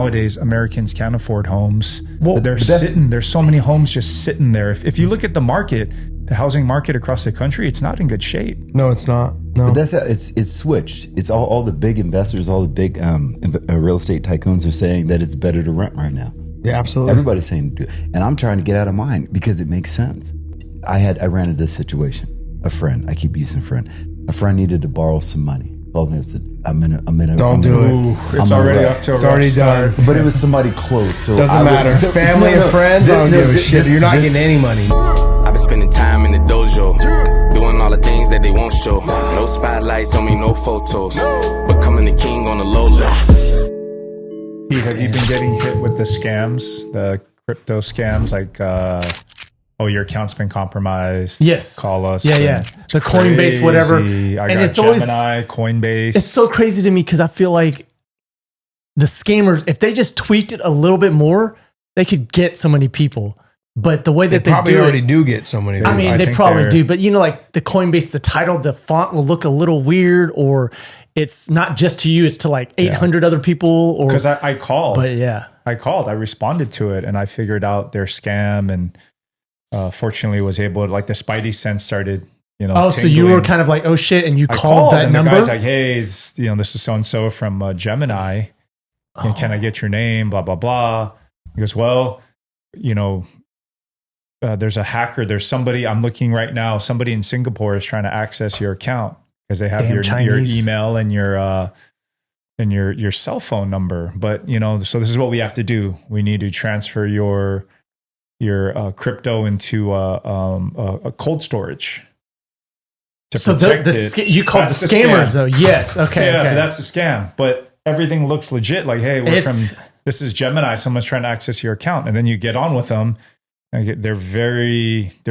nowadays Americans can't afford homes. Well, They're sitting. There's so many homes just sitting there. If you look at the market, the housing market across the country, it's not in good shape. No, it's not. No, But that's it's switched. It's all the big investors, all the big real estate tycoons are saying that it's better to rent right now. yeah, absolutely. Everybody's saying, and I'm trying to get out of mine because it makes sense. I ran into this situation. A friend, I keep using friend. A friend needed to borrow some money. Called me and said, "I'm in a." Don't do it. Ooh, it's already off to a It's rough already start. done. But it was somebody close, so Doesn't matter. Family and friends, I don't give a shit. You're not getting any money. I've been spending time in the dojo, doing all the things that they won't show. No spotlights on me, no photos, becoming the king on the low low. Pete, have you been getting hit with the scams, the crypto scams, like, your account's been compromised? Yes. Call us. Yeah. The Coinbase, whatever. I got it's Gemini, Coinbase. It's so crazy to me because I feel like the scammers, if they just tweaked it a little bit more, they could get so many people. But the way that they probably do already it, do get so many. I mean, I they think probably they're- do. But like the Coinbase, the title, the font will look a little weird, or it's not just to you; it's to like 800 other people. Or because I called. but yeah, I responded to it and I figured out their scam and fortunately was able to, like, the Spidey sense started, Oh, so you were tingling. kind of like, oh shit, and you I called that and number. The guy's like, hey, this is so-and-so from Gemini. And can I get your name? Blah, blah, blah. He goes, well, there's a hacker. There's somebody I'm looking right now. Somebody in Singapore is trying to access your account because they have Damn your Chinese. email and your cell phone number. But, so this is what we have to do. We need to transfer your crypto into a cold storage. So you called the That's scammers, scam. though. Yes. Okay. Yeah, okay. but that's a scam. But everything looks legit. Like, hey, It's- this is Gemini. Someone's trying to access your account, and then you get on with them. And they're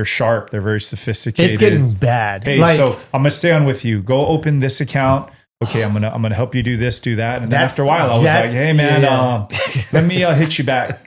sharp. They're very sophisticated. It's getting bad. Hey, so I'm gonna stay on with you. Go open this account. Okay, I'm gonna help you do this, do that, and then after a while, I was like, hey man, let me hit you back.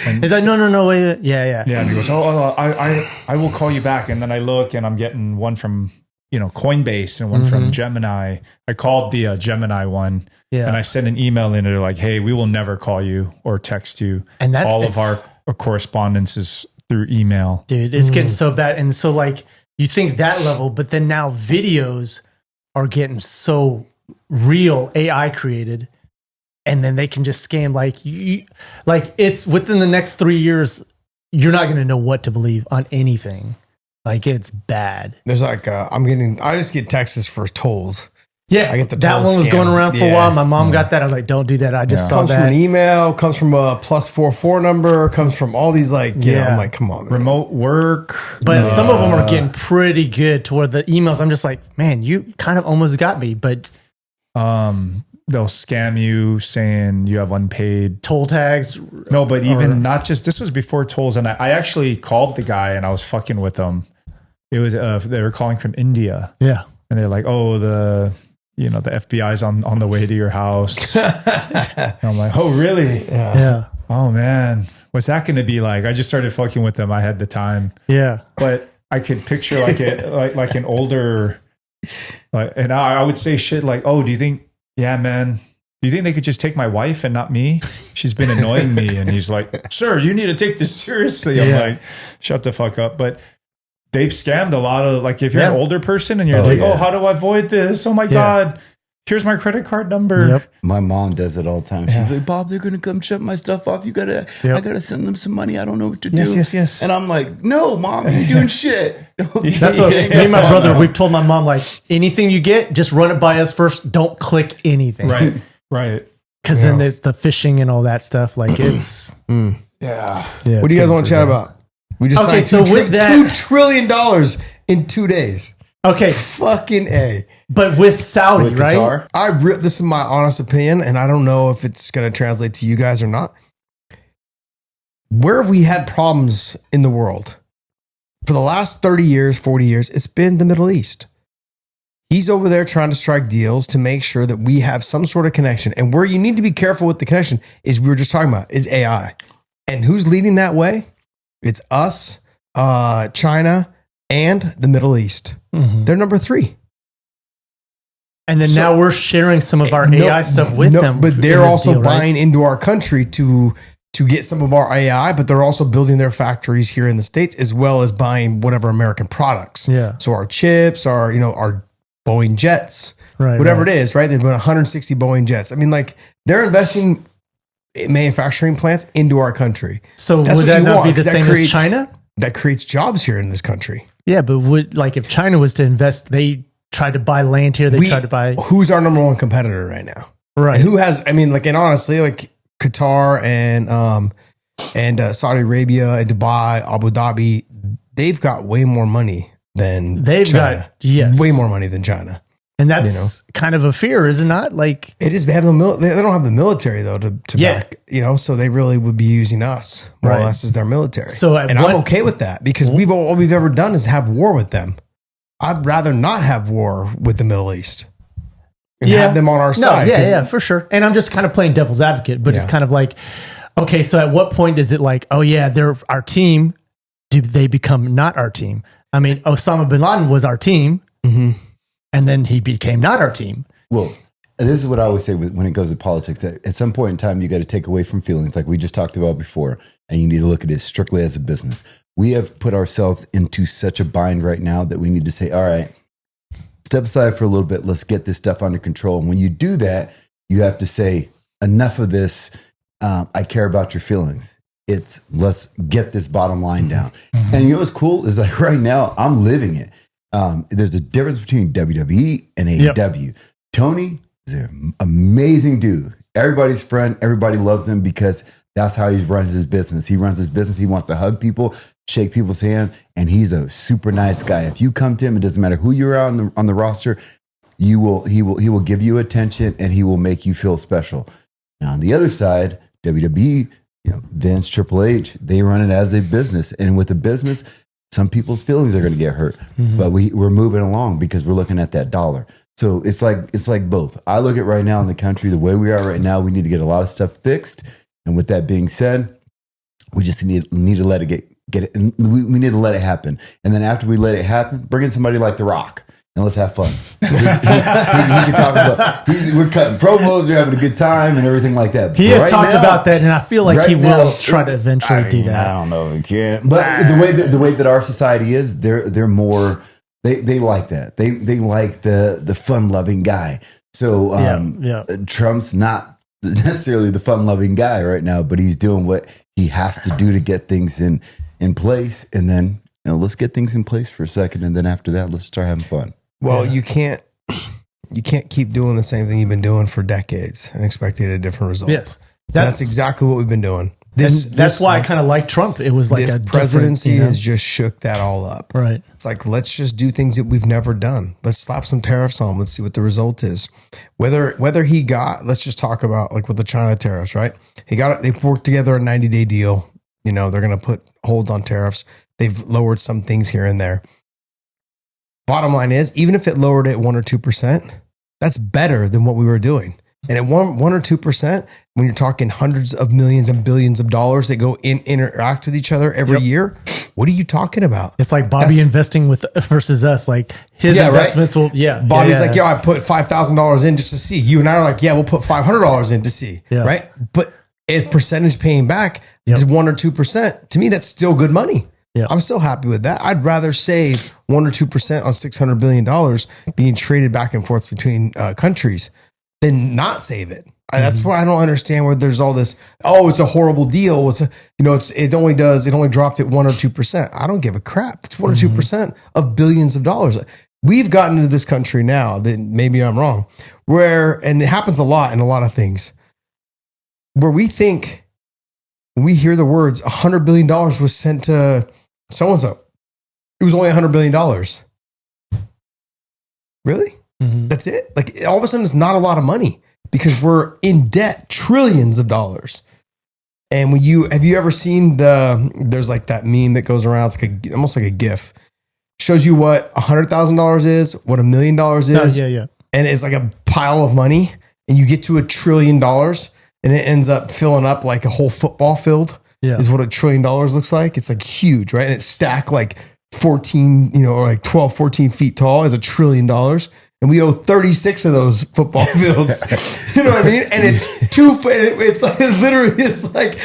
And He's like, no, wait. Yeah. yeah, and he goes, I will call you back. And then I look, and I'm getting one from Coinbase and one from Gemini. I called the Gemini one, and I sent an email in. They're like, hey, we will never call you or text you. And that's all of our correspondence is through email. Dude, it's getting so bad. And so, like, you think that level, but then now videos are getting so real, AI created, and then they can just scam like it's within the next 3 years, you're not going to know what to believe on anything. Like, it's bad. There's like I just get texts for tolls. Yeah, I get the that toll one was scam. going around for a Yeah. while. My mom got that. I was like, don't do that. I just saw Comes from that. an email, comes from a +44 number, comes from all these I'm like, come on, man. Remote work. But some of them are getting pretty good to where the emails, I'm just like, man, you kind of almost got me, but They'll scam you saying you have unpaid. toll tags. No, but even not just, this was before tolls. And I actually called the guy and I was fucking with them. It was, they were calling from India. Yeah. And they're like, oh, the FBI's on the way to your house. And I'm like, oh, really? Yeah. Oh, man. What's that going to be like? I just started fucking with them. I had the time. Yeah. But I could picture like an older, and I would say shit like, oh, do you think they could just take my wife and not me? She's been annoying me. And he's like, sir, you need to take this seriously. I'm like, shut the fuck up. But they've scammed a lot of, like, if you're an older person and you're oh, how do I avoid this? Oh my God. Here's my credit card number. Yep. My mom does it all the time. She's like, Bob, they're going to come shut my stuff off. I got to send them some money. I don't know what to do. Yes. And I'm like, no, mom, you're doing shit. That's what me and my brother, we've told my mom, like, anything you get, just run it by us first. Don't click anything. Right. Because then there's the phishing and all that stuff. Like, it's. Yeah. What do you guys want to chat about? We just Okay, signed so with that- $2 trillion in 2 days. Okay. Fucking A. But with Saudi, right? Qatar? This is my honest opinion, and I don't know if it's going to translate to you guys or not. Where have we had problems in the world? For the last 30 years, 40 years, it's been the Middle East. He's over there trying to strike deals to make sure that we have some sort of connection. And where you need to be careful with the connection is, we were just talking about, is AI. And who's leading that way? It's us, China, and the Middle East. Mhm. They're number 3. And then So- now we're sharing some of our No, AI stuff with them. But in they're this also deal, right? buying into our country to get some of our AI, but they're also building their factories here in the States as well as buying whatever American products. Yeah. So our chips, our Boeing jets, Right, whatever right. it is, right? They've been 160 Boeing jets. I mean, like they're investing in manufacturing plants into our country. So That's would what that you not want, be the 'cause that same creates- as China? That creates jobs here in this country. Yeah, but would like if China was to invest, they tried to buy land here. They tried to buy Who's our number one competitor right now? right. And who has? I mean, like, and honestly, like Qatar and Saudi Arabia and Dubai, Abu Dhabi, they've got way more money than They've China. got yes, Way more money than China. and that's kind of a fear, is it not? Like It is. They have they don't have the military though to Yeah. back. So they really would be using us more Right. or less as their military. So at and what- I'm okay with that because all we've ever done is have war with them. I'd rather not have war with the Middle East and have them on our side. No, 'cause yeah, for sure. And I'm just kind of playing devil's advocate, but it's Yeah. kind of like, okay, so at what point is it like, oh yeah, they're our team? Do they become not our team? I mean, Osama bin Laden was our team, Mhm. and then he became not our team. Well, this is what I always say when it goes to politics. That at some point in time, you got to take away from feelings, like we just talked about before, and you need to look at it strictly as a business. We have put ourselves into such a bind right now that we need to say, all right, step aside for a little bit. Let's get this stuff under control. And when you do that, you have to say, enough of this. I care about your feelings. Let's get this bottom line down. And you know what's cool is like right now, I'm living it. There's a difference between WWE and AEW. Tony is an amazing dude. Everybody's friend. Everybody loves him because that's how he runs his business. He runs his business. He wants to hug people, shake people's hand, and he's a super nice guy. If you come to him, it doesn't matter who you're on the roster, he will give you attention and he will make you feel special. Now on the other side, WWE, Vince, Triple H, they run it as a business, and with a business, some people's feelings are going to get hurt. But we're moving along because we're looking at that dollar. So it's like both. I look at right now in the country, the way we are right now, we need to get a lot of stuff fixed. And with that being said, we just need to let it get it. We need to let it happen. And then after we let it happen, bring in somebody like The Rock and let's have fun. he can talk about, we're cutting promos, we're having a good time and everything like that. He But has right talked now- about that, and I feel like right he now, will try to eventually do that. I don't know if he can. But the way that our society is, they're more, they like that. They like the fun loving guy. So Yeah. Trump's not necessarily the fun loving guy right now, but he's doing what he has to do to get things in place. And then let's get things in place for a second, and then after that, let's start having fun. Well, you can't keep doing the same thing you've been doing for decades and expect to get a different result. Yes, That's exactly what we've been doing. That's why I kind of like Trump. It was like this a different, presidency has just shook that all up. right. It's like, let's just do things that we've never done. Let's slap some tariffs on. Let's see what the result is. Whether he got, let's just talk about like with the China tariffs, right? They worked together a 90-day deal. They're going to put holds on tariffs. They've lowered some things here and there. Bottom line is, even if it lowered it 1 or 2%, that's better than what we were doing. And at 1 or 2%, when you're talking hundreds of millions and billions of dollars that go interact with each other every year, what are you talking about? It's like Bobby investing with versus us. Like his Yeah, right. investments will, Bobby's like, yo, I put $5,000 in just to see. You and I are like, yeah, we'll put $500 in to see. Yeah. Right. But a percentage paying back, Yep. 1 or 2%, to me, that's still good money. Yeah. I'm still happy with that. I'd rather save 1 or 2% on $600 billion being traded back and forth between countries than not save it. That's why I don't understand where there's all this, it's a horrible deal. It only dropped at 1 or 2%. I don't give a crap. It's 1 or 2% of billions of dollars. We've gotten into this country now, that maybe I'm wrong, and it happens a lot in a lot of things, where we think, when we hear the words $100 billion was sent to so-and-so, it was only $100 billion. Really? Mhm. That's it? Like all of a sudden it's not a lot of money because we're in debt, trillions of dollars. And have you ever seen there's like that meme that goes around, it's like almost like a GIF. Shows you what $100,000 is, what $1 million is. Yeah. And it's like a pile of money, and you get to $1 trillion and it ends up filling up like a whole football field. Yeah. Is what $1 trillion looks like. It's like huge, right? And it's stacked like 14, or like 12, 14 feet tall is $1 trillion. and we owe 36 of those football fields. You know what I mean? And it's like literally it's like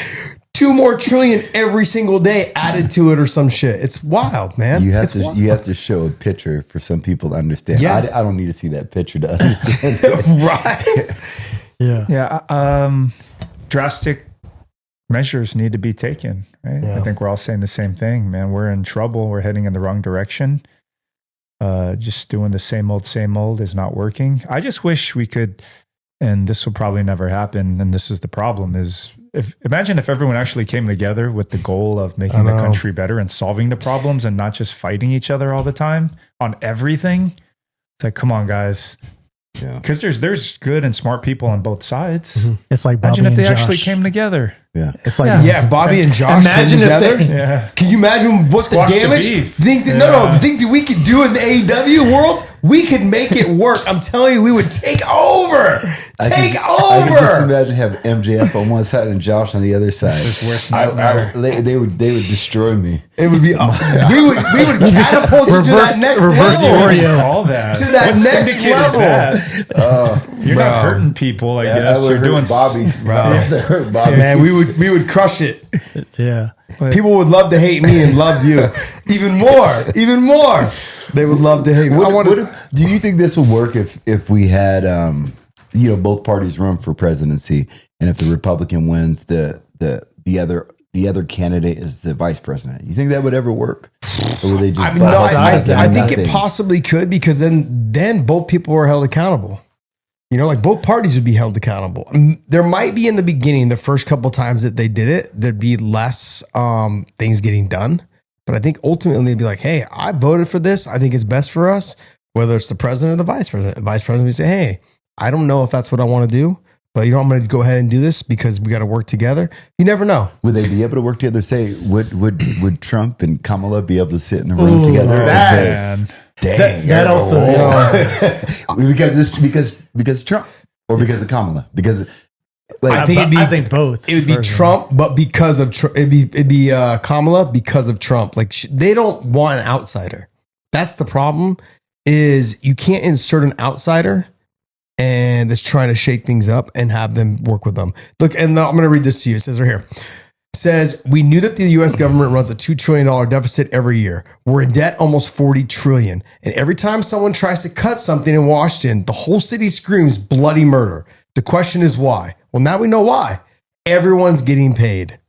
2 more trillion every single day added to it or some shit. It's wild, man. You have It's wild. you have to show a picture for some people to understand. Yeah. I don't need to see that picture to understand it. Right? Yeah. Yeah. Drastic measures need to be taken, right? Yeah. I think we're all saying the same thing, man. We're in trouble. We're heading in the wrong direction. Just doing the same old is not working. I just wish we could, and this will probably never happen. And this is the problem is imagine if everyone actually came together with the goal of making the country better and solving the problems and not just fighting each other all the time on everything. It's like, come on, guys. Yeah. Because there's good and smart people on both sides. It's like Bobby Imagine if and they Josh. actually came together. Yeah. It's like Yeah, Bobby and Josh Imagine came if together. they- Yeah. Can you imagine what Squash the the damage? beef. Things that, Yeah. the things that we could do in the AEW world, we could make it work. I'm telling you, we would take over. I Take can just over. imagine having MJF on one side and Josh on the other side. It's his worst nightmare. They would destroy me. It would be. we would catapult you to that next reverse level. Oreo. All that. To that What next syndicate level. Is that? You're not hurting people, I guess. I You're would doing hurt Bobby's. Hurt Bobby. Man, we would crush it. Yeah. People would love to hate me and love you even more. Even more. They would love to hate me. Do you think this would work if we had both parties run for presidency, and if the Republican wins, the other candidate is the vice president? You think that would ever work? Or would they just I think it possibly could, because then both people are held accountable. Like both parties would be held accountable. There might be in the beginning, the first couple times that they did it, there'd be less things getting done. But I think ultimately they'd be like, hey, I voted for this. I think it's best for us, whether it's the president or the vice president. The vice president would say, hey, I don't know if that's what I want to do, but I'm going to go ahead and do this because we got to work together. You never know. Would they be able to work together? Say, would Trump and Kamala be able to sit in the room together and say, dang, That also, because Trump or because of Kamala? Because I think both. It would be Trump, but because of it'd be Kamala because of Trump. Like they don't want an outsider. That's the problem. Is you can't insert an outsider and that's trying to shake things up and have them work with them. Look, and I'm going to read this to you. It says right here. It says, we knew that the U.S. government runs a $2 trillion deficit every year. We're in debt almost $40 trillion. And every time someone tries to cut something in Washington, the whole city screams bloody murder. The question is why? Well, now we know why. Everyone's getting paid.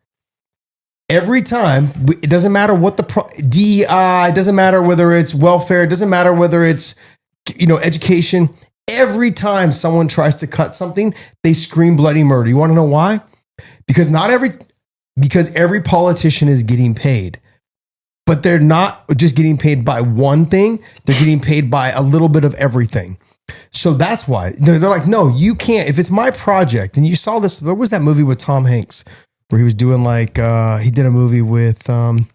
Every time, it doesn't matter what the DEI, it doesn't matter whether it's welfare, it doesn't matter whether it's education. Every time someone tries to cut something, they scream bloody murder. You want to know why? Because every politician is getting paid. But they're not just getting paid by one thing, they're getting paid by a little bit of everything. So that's why they're like, no, you can't. If it's my project, and you saw this, what was that movie with Tom Hanks where he was doing he did a movie with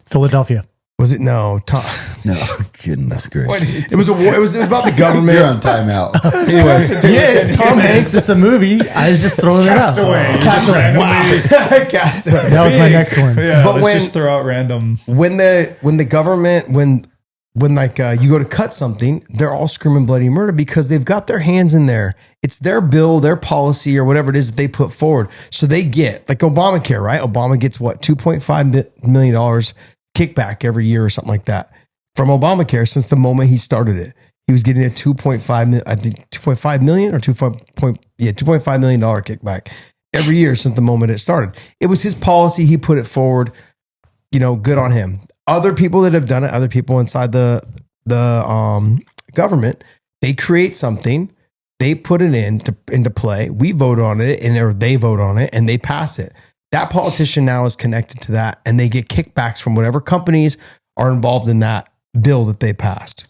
Philadelphia. Was it no? Tom, no, goodness gracious. It was about the government. You're on timeout. Anyways, Yeah, it's Tom Hanks. It's a movie. I was just throwing it out. Castaway. Castaway. That was my next one. Yeah, But let's just throw out random. When the government when you go to cut something, they're all screaming bloody murder because they've got their hands in there. It's their bill, their policy, or whatever it is that they put forward. So they get like Obamacare, right? Obama gets what, $2.5 million kickback every year or something like that from Obamacare since the moment he started it. He was getting a $2.5 million or $2.5 million kickback every year since the moment it started. It was his policy. He put it forward. Good on him. Other people that have done it, other people inside the government, they create something, they put it into play. We vote on it, or they vote on it, and they pass it. That politician now is connected to that, and they get kickbacks from whatever companies are involved in that bill that they passed.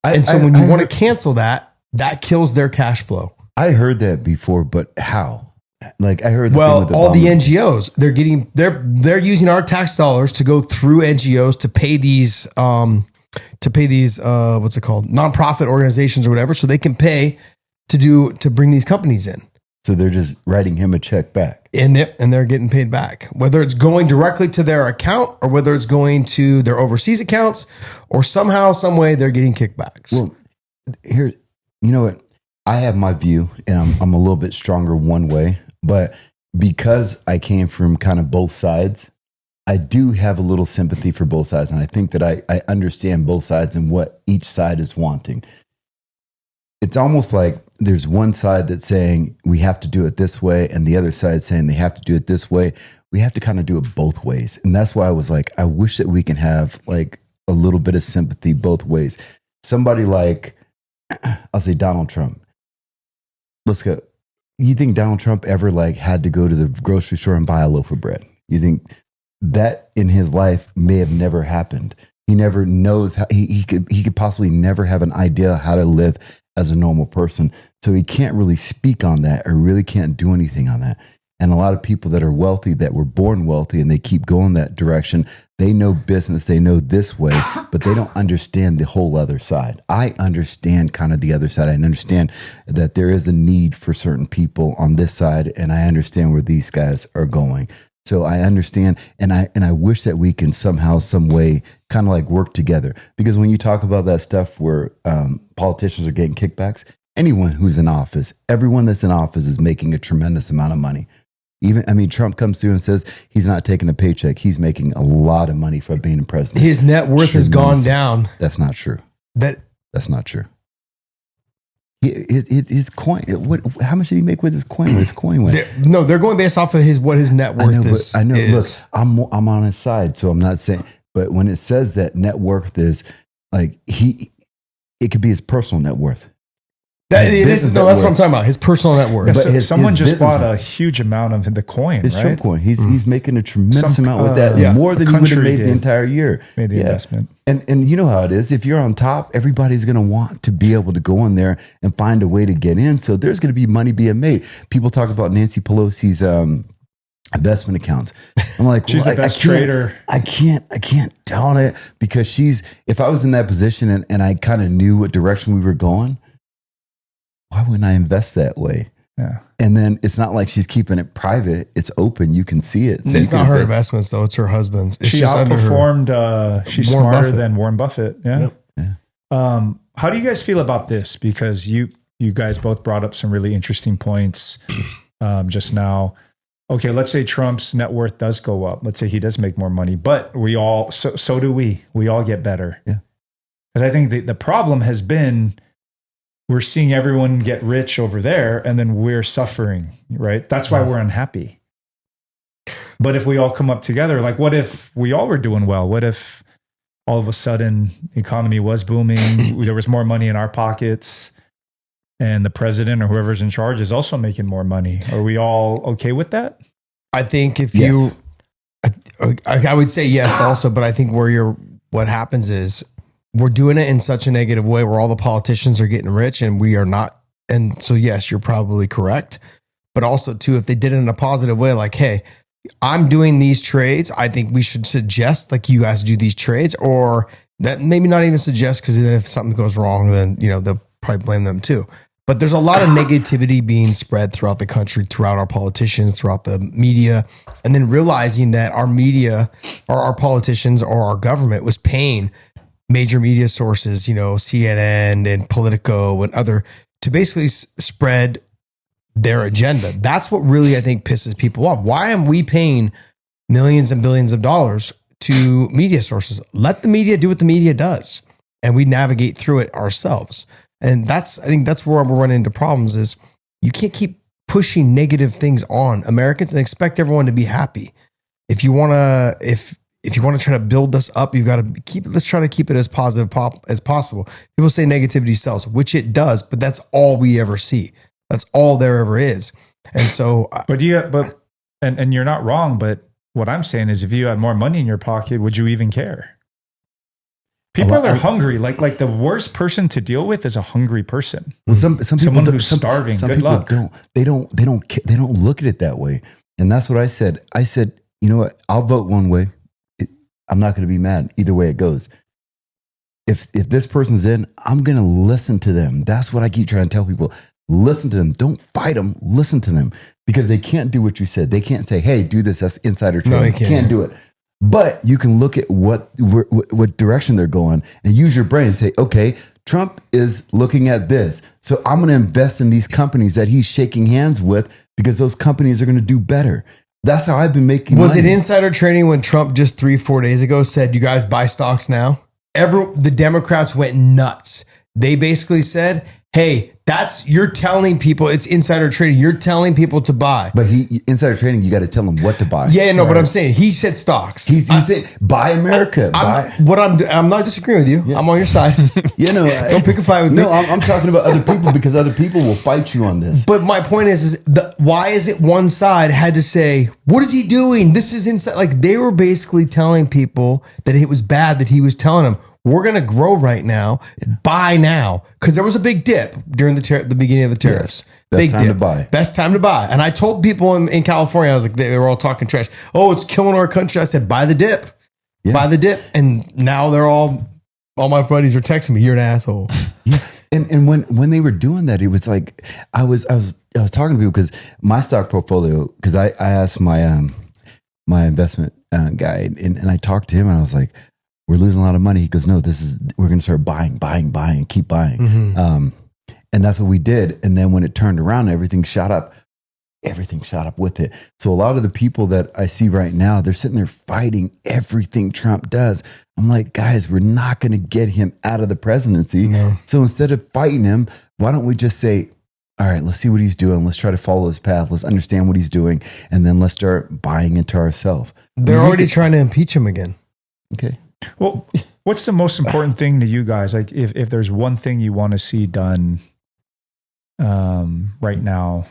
When you want to cancel that, that kills their cash flow. I heard that before, but how? Like I heard. All the NGOs, they're using our tax dollars to go through NGOs to pay these what's it called, nonprofit organizations or whatever, so they can pay to bring these companies in. So they're just writing him a check back, and they're getting paid back, whether it's going directly to their account or whether it's going to their overseas accounts, or somehow, some way they're getting kickbacks. Well, here, you know what? I have my view, and I'm a little bit stronger one way, but because I came from kind of both sides, I do have a little sympathy for both sides. And I think that I understand both sides and what each side is wanting. It's almost like there's one side that's saying we have to do it this way, and the other side saying they have to do it this way. We have to kind of do it both ways. And that's why I was like, I wish that we can have like a little bit of sympathy both ways. Somebody like, I'll say Donald Trump. Let's go. You think Donald Trump ever like had to go to the grocery store and buy a loaf of bread? You think that in his life may have never happened? He never knows how he could possibly never have an idea how to live as a normal person. So he can't really speak on that or really can't do anything on that. And a lot of people that are wealthy, that were born wealthy and they keep going that direction, they know business, they know this way, but they don't understand the whole other side. I understand kind of the other side. I understand that there is a need for certain people on this side, and I understand where these guys are going. So I understand, and I wish that we can somehow, some way, kind of like work together. Because when you talk about that stuff where politicians are getting kickbacks, anyone who's in office, everyone that's in office is making a tremendous amount of money. Trump comes through and says he's not taking a paycheck. He's making a lot of money for being president. His net worth has gone down. That's not true. That's not true. His coin. How much did he make with his coin? His coin went. They're going based off of what his net worth is. I know. Look, I'm on his side, so I'm not saying. But when it says that net worth is like it could be his personal net worth. That's what I'm talking about. His personal net worth. But someone just bought a huge amount of the coin. His right? Trump coin. He's making a tremendous amount with that, more than he would have made the entire year. Made the investment. And you know how it is. If you're on top, everybody's going to want to be able to go in there and find a way to get in. So there's going to be money being made. People talk about Nancy Pelosi's investment accounts. I'm like, she's the best trader. I can't down it because if I was in that position and I kind of knew what direction we were going, why wouldn't I invest that way? Yeah. And then it's not like she's keeping it private. It's open. You can see it. So it's not her investments though. It's her husband's. She outperformed. She's smarter than Warren Buffett. Yeah. Yep. Yeah. How do you guys feel about this? Because you guys both brought up some really interesting points just now. Okay, let's say Trump's net worth does go up. Let's say he does make more money, but we all, so do we. We all get better. Yeah. Because I think the problem has been we're seeing everyone get rich over there and then we're suffering, right? That's why we're unhappy. But if we all come up together, like what if we all were doing well? What if all of a sudden the economy was booming, there was more money in our pockets, and the president or whoever's in charge is also making more money? Are we all okay with that? I think Yes. I would say yes also, but I think what happens is we're doing it in such a negative way where all the politicians are getting rich and we are not. And so, yes, you're probably correct. But also too, if they did it in a positive way, like, hey, I'm doing these trades, I think we should suggest like you guys do these trades, or that maybe not even suggest, because then if something goes wrong, then, they'll probably blame them too. But there's a lot of negativity being spread throughout the country, throughout our politicians, throughout the media, and then realizing that our media or our politicians or our government was paying major media sources, CNN and Politico and other, to basically spread their agenda. That's what really, I think, pisses people off. Why am we paying millions and billions of dollars to media sources? Let the media do what the media does, and we navigate through it ourselves. And I think that's where we're running into problems is you can't keep pushing negative things on Americans and expect everyone to be happy. If you want to try to build us up, you've got to let's try to keep it as positive as possible. People say negativity sells, which it does, but that's all we ever see. That's all there ever is. And so, but you're not wrong. But what I'm saying is, if you had more money in your pocket, would you even care? People are hungry. Like the worst person to deal with is a hungry person. Well, some people someone who's starving. Some Good people luck. They don't look at it that way. And that's what I said. I said, you know what? I'll vote one way. I'm not going to be mad either way it goes. If this person's in, I'm going to listen to them. That's what I keep trying to tell people. Listen to them. Don't fight them. Listen to them, because they can't do what you said. They can't say, hey, do this. That's insider trading. No, they can't do it. But you can look at what direction they're going and use your brain and say, okay, Trump is looking at this. So I'm going to invest in these companies that he's shaking hands with because those companies are going to do better. That's how I've been making Was money. it insider trading when Trump just 3-4 days ago said, you guys buy stocks now? The Democrats went nuts. They basically said, hey, you're telling people it's insider trading. You're telling people to buy. But insider trading, you got to tell them what to buy. Yeah, no, but I'm saying he said stocks. He said, buy America. I'm not disagreeing with you. Yeah. I'm on your side. Don't pick a fight with me. No, I'm talking about other people because other people will fight you on this. But my point is why is it one side had to say, what is he doing? This is inside. Like they were basically telling people that it was bad that he was telling them, we're going to grow right now. Buy now. Because there was a big dip during the beginning of the tariffs. Best time dip. to buy. Best time to buy. And I told people in California, I was like, they were all talking trash. Oh, it's killing our country. I said, buy the dip. Yeah. Buy the dip. And now they're all my buddies are texting me, you're an asshole. Yeah. And when they were doing that, it was like, I was talking to people because my stock portfolio, because I asked my investment guy and I talked to him and I was like, we're losing a lot of money. He goes, no, we're going to start buying, keep buying. Mm-hmm. And that's what we did. And then when it turned around, everything shot up with it. So a lot of the people that I see right now, they're sitting there fighting everything Trump does. I'm like, guys, we're not going to get him out of the presidency. No. So instead of fighting him, why don't we just say, all right, let's see what he's doing. Let's try to follow his path. Let's understand what he's doing. And then let's start buying into ourselves. They're already trying to impeach him again. Okay. Well, what's the most important thing to you guys? Like if there's one thing you want to see done right now.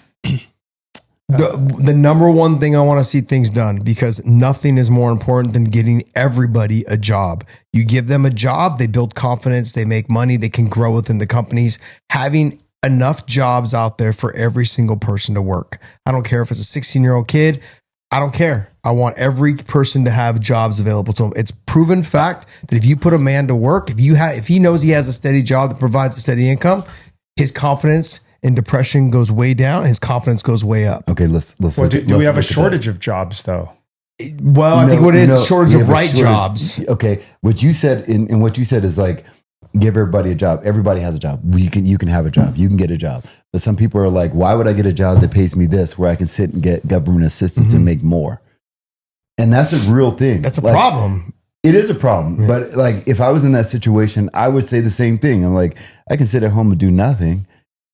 The number one thing I want to see things done, because nothing is more important than getting everybody a job. You give them a job, they build confidence, they make money, they can grow within the companies. Having enough jobs out there for every single person to work. I don't care if it's a 16-year-old kid. I don't care. I want every person to have jobs available to them. It's proven fact that if you put a man to work, if he knows he has a steady job that provides a steady income, his confidence and depression goes way down. His confidence goes way up. Okay, let's do we have a shortage of jobs though? Well, I think what it is a shortage of right jobs. Okay, what you said and what you said is like, give everybody a job. Everybody has a job. You can have a job. You can get a job. But some people are like, why would I get a job that pays me this where I can sit and get government assistance and make more? And that's a real thing. That's a problem. It is a problem. Yeah. But like, if I was in that situation, I would say the same thing. I'm like, I can sit at home and do nothing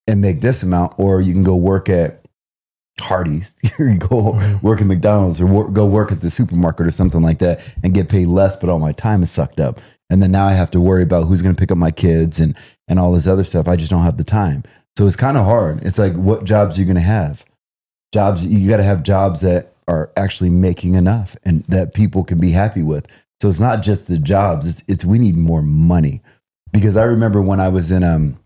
and make this amount, or you can go work at Hardee's, you go work at McDonald's, or go work at the supermarket or something like that and get paid less, but all my time is sucked up. And then now I have to worry about who's going to pick up my kids and all this other stuff. I just don't have the time. So it's kind of hard. It's like, what jobs are you going to have? Jobs, you got to have jobs that are actually making enough and that people can be happy with. So it's not just the jobs. It's we need more money. Because I remember when I was in,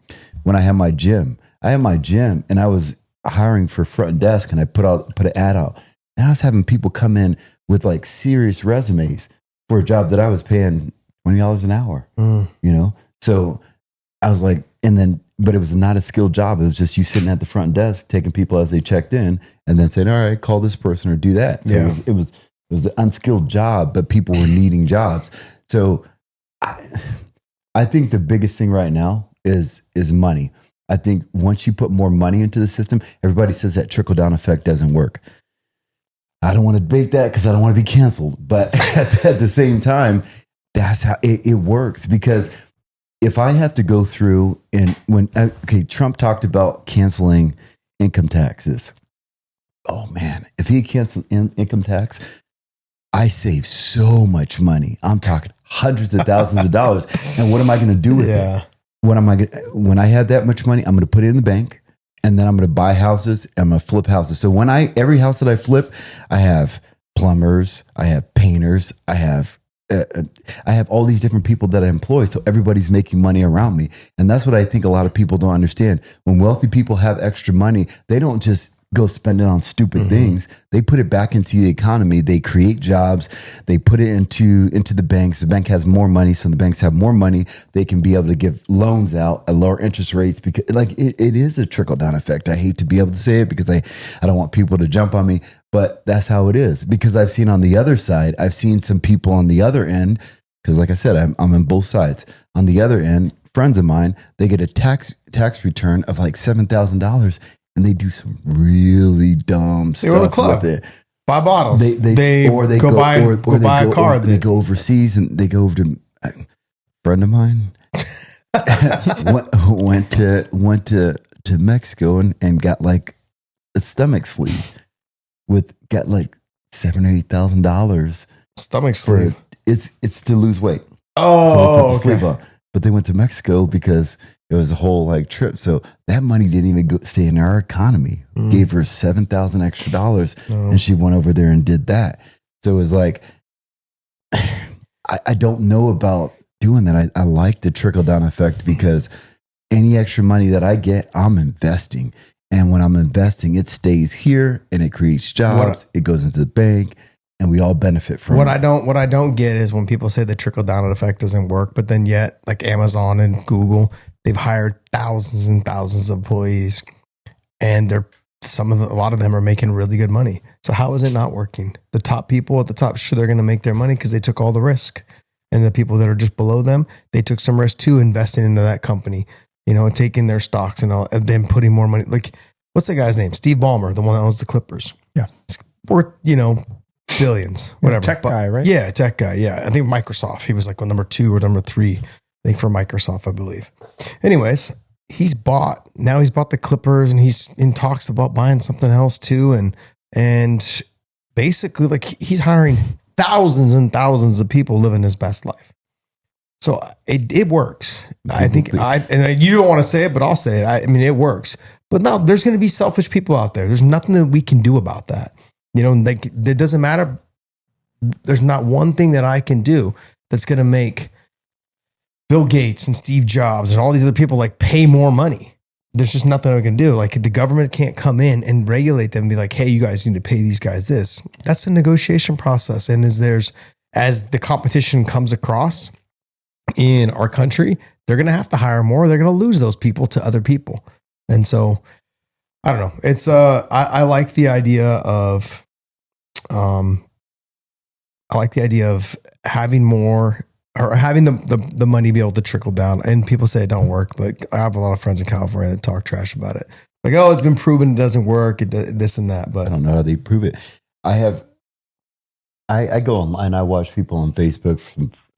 when I had my gym and I was hiring for front desk and I put an ad out and I was having people come in with like serious resumes for a job that I was paying $20 an hour, you know? So I was like, but it was not a skilled job. It was just you sitting at the front desk, taking people as they checked in and then saying, all right, call this person or do that. So it was an unskilled job, but people were needing jobs. So I think the biggest thing right now is money. I think once you put more money into the system, everybody says that trickle down effect doesn't work. I don't want to debate that because I don't want to be canceled. But at the same time, that's how it works. Because if I have to go through Trump talked about canceling income taxes. Oh man, if he canceled income tax, I save so much money. I'm talking hundreds of thousands of dollars. And what am I going to do with it? When I have that much money, I'm going to put it in the bank and then I'm going to buy houses and I'm going to flip houses. So every house that I flip, I have plumbers, I have painters, I have all these different people that I employ. So everybody's making money around me. And that's what I think a lot of people don't understand. When wealthy people have extra money, they don't just go spend it on stupid things. They put it back into the economy. They create jobs. They put it into the banks. The bank has more money. So the banks have more money. They can be able to give loans out at lower interest rates because it is a trickle down effect. I hate to be able to say it because I don't want people to jump on me, but that's how it is. Because I've seen on the other side, I've seen some people on the other end, because like I said, I'm on both sides. On the other end, friends of mine, they get a tax return of like $7,000, and they do some really dumb They go to the stuff club. with it. Buy bottles. They go buy a car. They go overseas and they go over to a friend of mine went to Mexico and got like a stomach sleeve got like $7,000 or $8,000 Stomach sleeve. It's to lose weight. So they Oh, put the sleeve on. But they went to Mexico because it was a whole like trip. So that money didn't even stay in our economy. Gave her $7,000 extra dollars, and she went over there and did that. So it was like, I don't know about doing that. I like the trickle down effect because any extra money that I get, I'm investing. And when I'm investing, it stays here and it creates jobs. It goes into the bank, and we all benefit from What it. I don't get is when people say the trickle down effect doesn't work, but then yet like Amazon and Google, they've hired thousands and thousands of employees, and a lot of them are making really good money. So how is it not working? The top people at the top, sure, they're going to make their money because they took all the risk, and the people that are just below them, they took some risk too, investing into that company, and taking their stocks and all, and then putting more money. Like, what's the guy's name? Steve Ballmer, the one that owns the Clippers. Yeah. It's worth, billions, whatever. Tech guy, right? Yeah, tech guy. Yeah. I think Microsoft. He was like number 2 or number 3, I think, for Microsoft, I believe. Anyways, he's bought the Clippers, and he's in talks about buying something else too. And basically, like, he's hiring thousands and thousands of people living his best life. So it works. I think you don't want to say it, but I'll say it. I mean, it works. But now there's going to be selfish people out there. There's nothing that we can do about that. Like, it doesn't matter. There's not one thing that I can do that's going to make Bill Gates and Steve Jobs and all these other people like pay more money. There's just nothing I can do. Like, the government can't come in and regulate them and be like, hey, you guys need to pay these guys this. That's a negotiation process. And as the competition comes across in our country, they're going to have to hire more. They're going to lose those people to other people. And so, I don't know. It's I like the idea of having more, or having the money be able to trickle down. And people say it don't work, but I have a lot of friends in California that talk trash about it. Like, oh, it's been proven it doesn't work, this and that. But I don't know how they prove it. I go online. I watch people on Facebook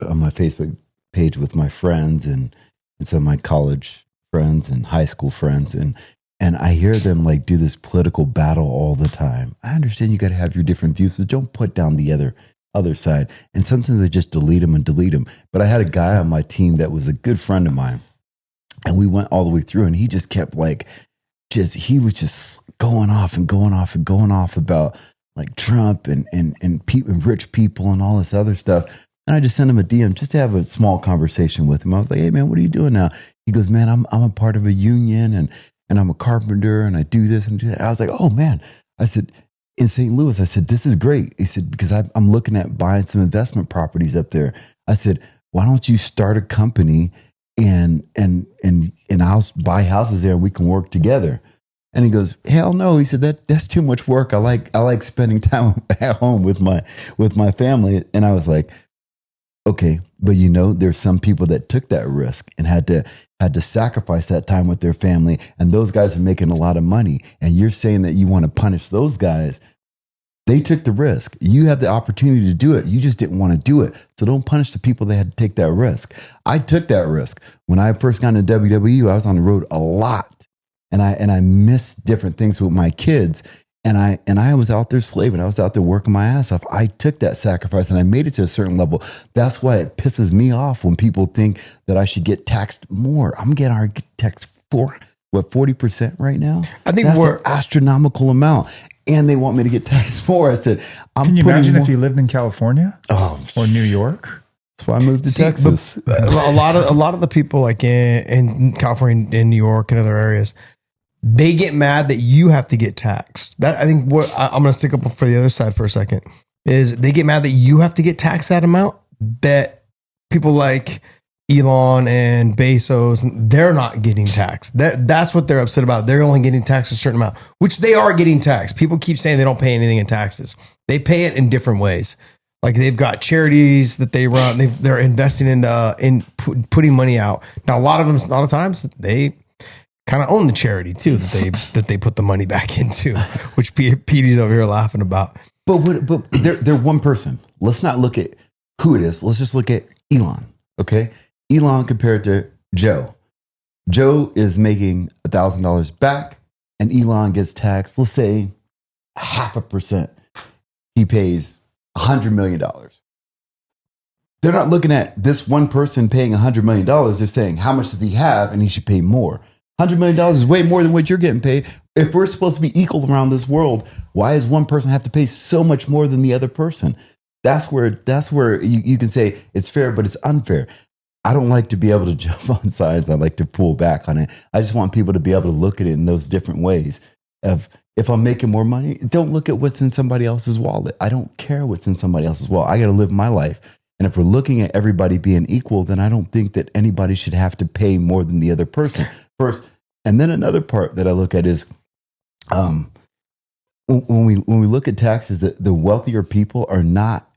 on my Facebook page with my friends and some of my college friends and high school friends, and I hear them like do this political battle all the time. I understand you got to have your different views, but don't put down the other side. And sometimes they just delete them. But I had a guy on my team that was a good friend of mine, and we went all the way through, and he just kept he was just going off about like Trump and rich people and all this other stuff. And I just sent him a DM just to have a small conversation with him. I was like, hey man, what are you doing now? He goes, man, I'm a part of a union and I'm a carpenter and I do this and do that. I was like, oh man. I said, in St. Louis, I said, this is great. He said, because I'm looking at buying some investment properties up there. I said, why don't you start a company and I'll buy houses there and we can work together. And he goes, hell no. He said, that's too much work. I like spending time at home with my family. And I was like, okay, but there's some people that took that risk and had to sacrifice that time with their family, and those guys are making a lot of money. And you're saying that you want to punish those guys. They took the risk. You have the opportunity to do it. You just didn't want to do it. So don't punish the people that had to take that risk. I took that risk. When I first got into WWU, I was on the road a lot, and I missed different things with my kids. And I was out there slaving. I was out there working my ass off. I took that sacrifice and I made it to a certain level. That's why it pisses me off when people think that I should get taxed more. I'm getting taxed for 40% right now. I think that's an astronomical amount. And they want me to get taxed more. I said, can you imagine if you lived in California or New York? That's why I moved to Texas. A lot of the people like in California, in New York, and other areas, they get mad that you have to get taxed. That, I think, what I'm going to stick up for the other side for a second is they get mad that you have to get taxed that amount. That people like Elon and Bezos, they're not getting taxed. That's what they're upset about. They're only getting taxed a certain amount, which they are getting taxed. People keep saying they don't pay anything in taxes. They pay it in different ways. Like they've got charities that they run. They're investing in putting money out. Now a lot of times they kind of own the charity too that they put the money back into, which Petey's over here laughing about. But they're one person. Let's not look at who it is. Let's just look at Elon. Okay, Elon compared to Joe. Joe is making $1,000 back, and Elon gets taxed. Let's say 0.5%. He pays $100 million. They're not looking at this one person paying $100 million. They're saying, how much does he have? And he should pay more. $100 million is way more than what you're getting paid. If we're supposed to be equal around this world, why does one person have to pay so much more than the other person? That's where you can say it's fair, but it's unfair. I don't like to be able to jump on sides. I like to pull back on it. I just want people to be able to look at it in those different ways. If I'm making more money, don't look at what's in somebody else's wallet. I don't care what's in somebody else's wallet. I got to live my life. And if we're looking at everybody being equal, then I don't think that anybody should have to pay more than the other person first. And then another part that I look at is when we look at taxes, the wealthier people are not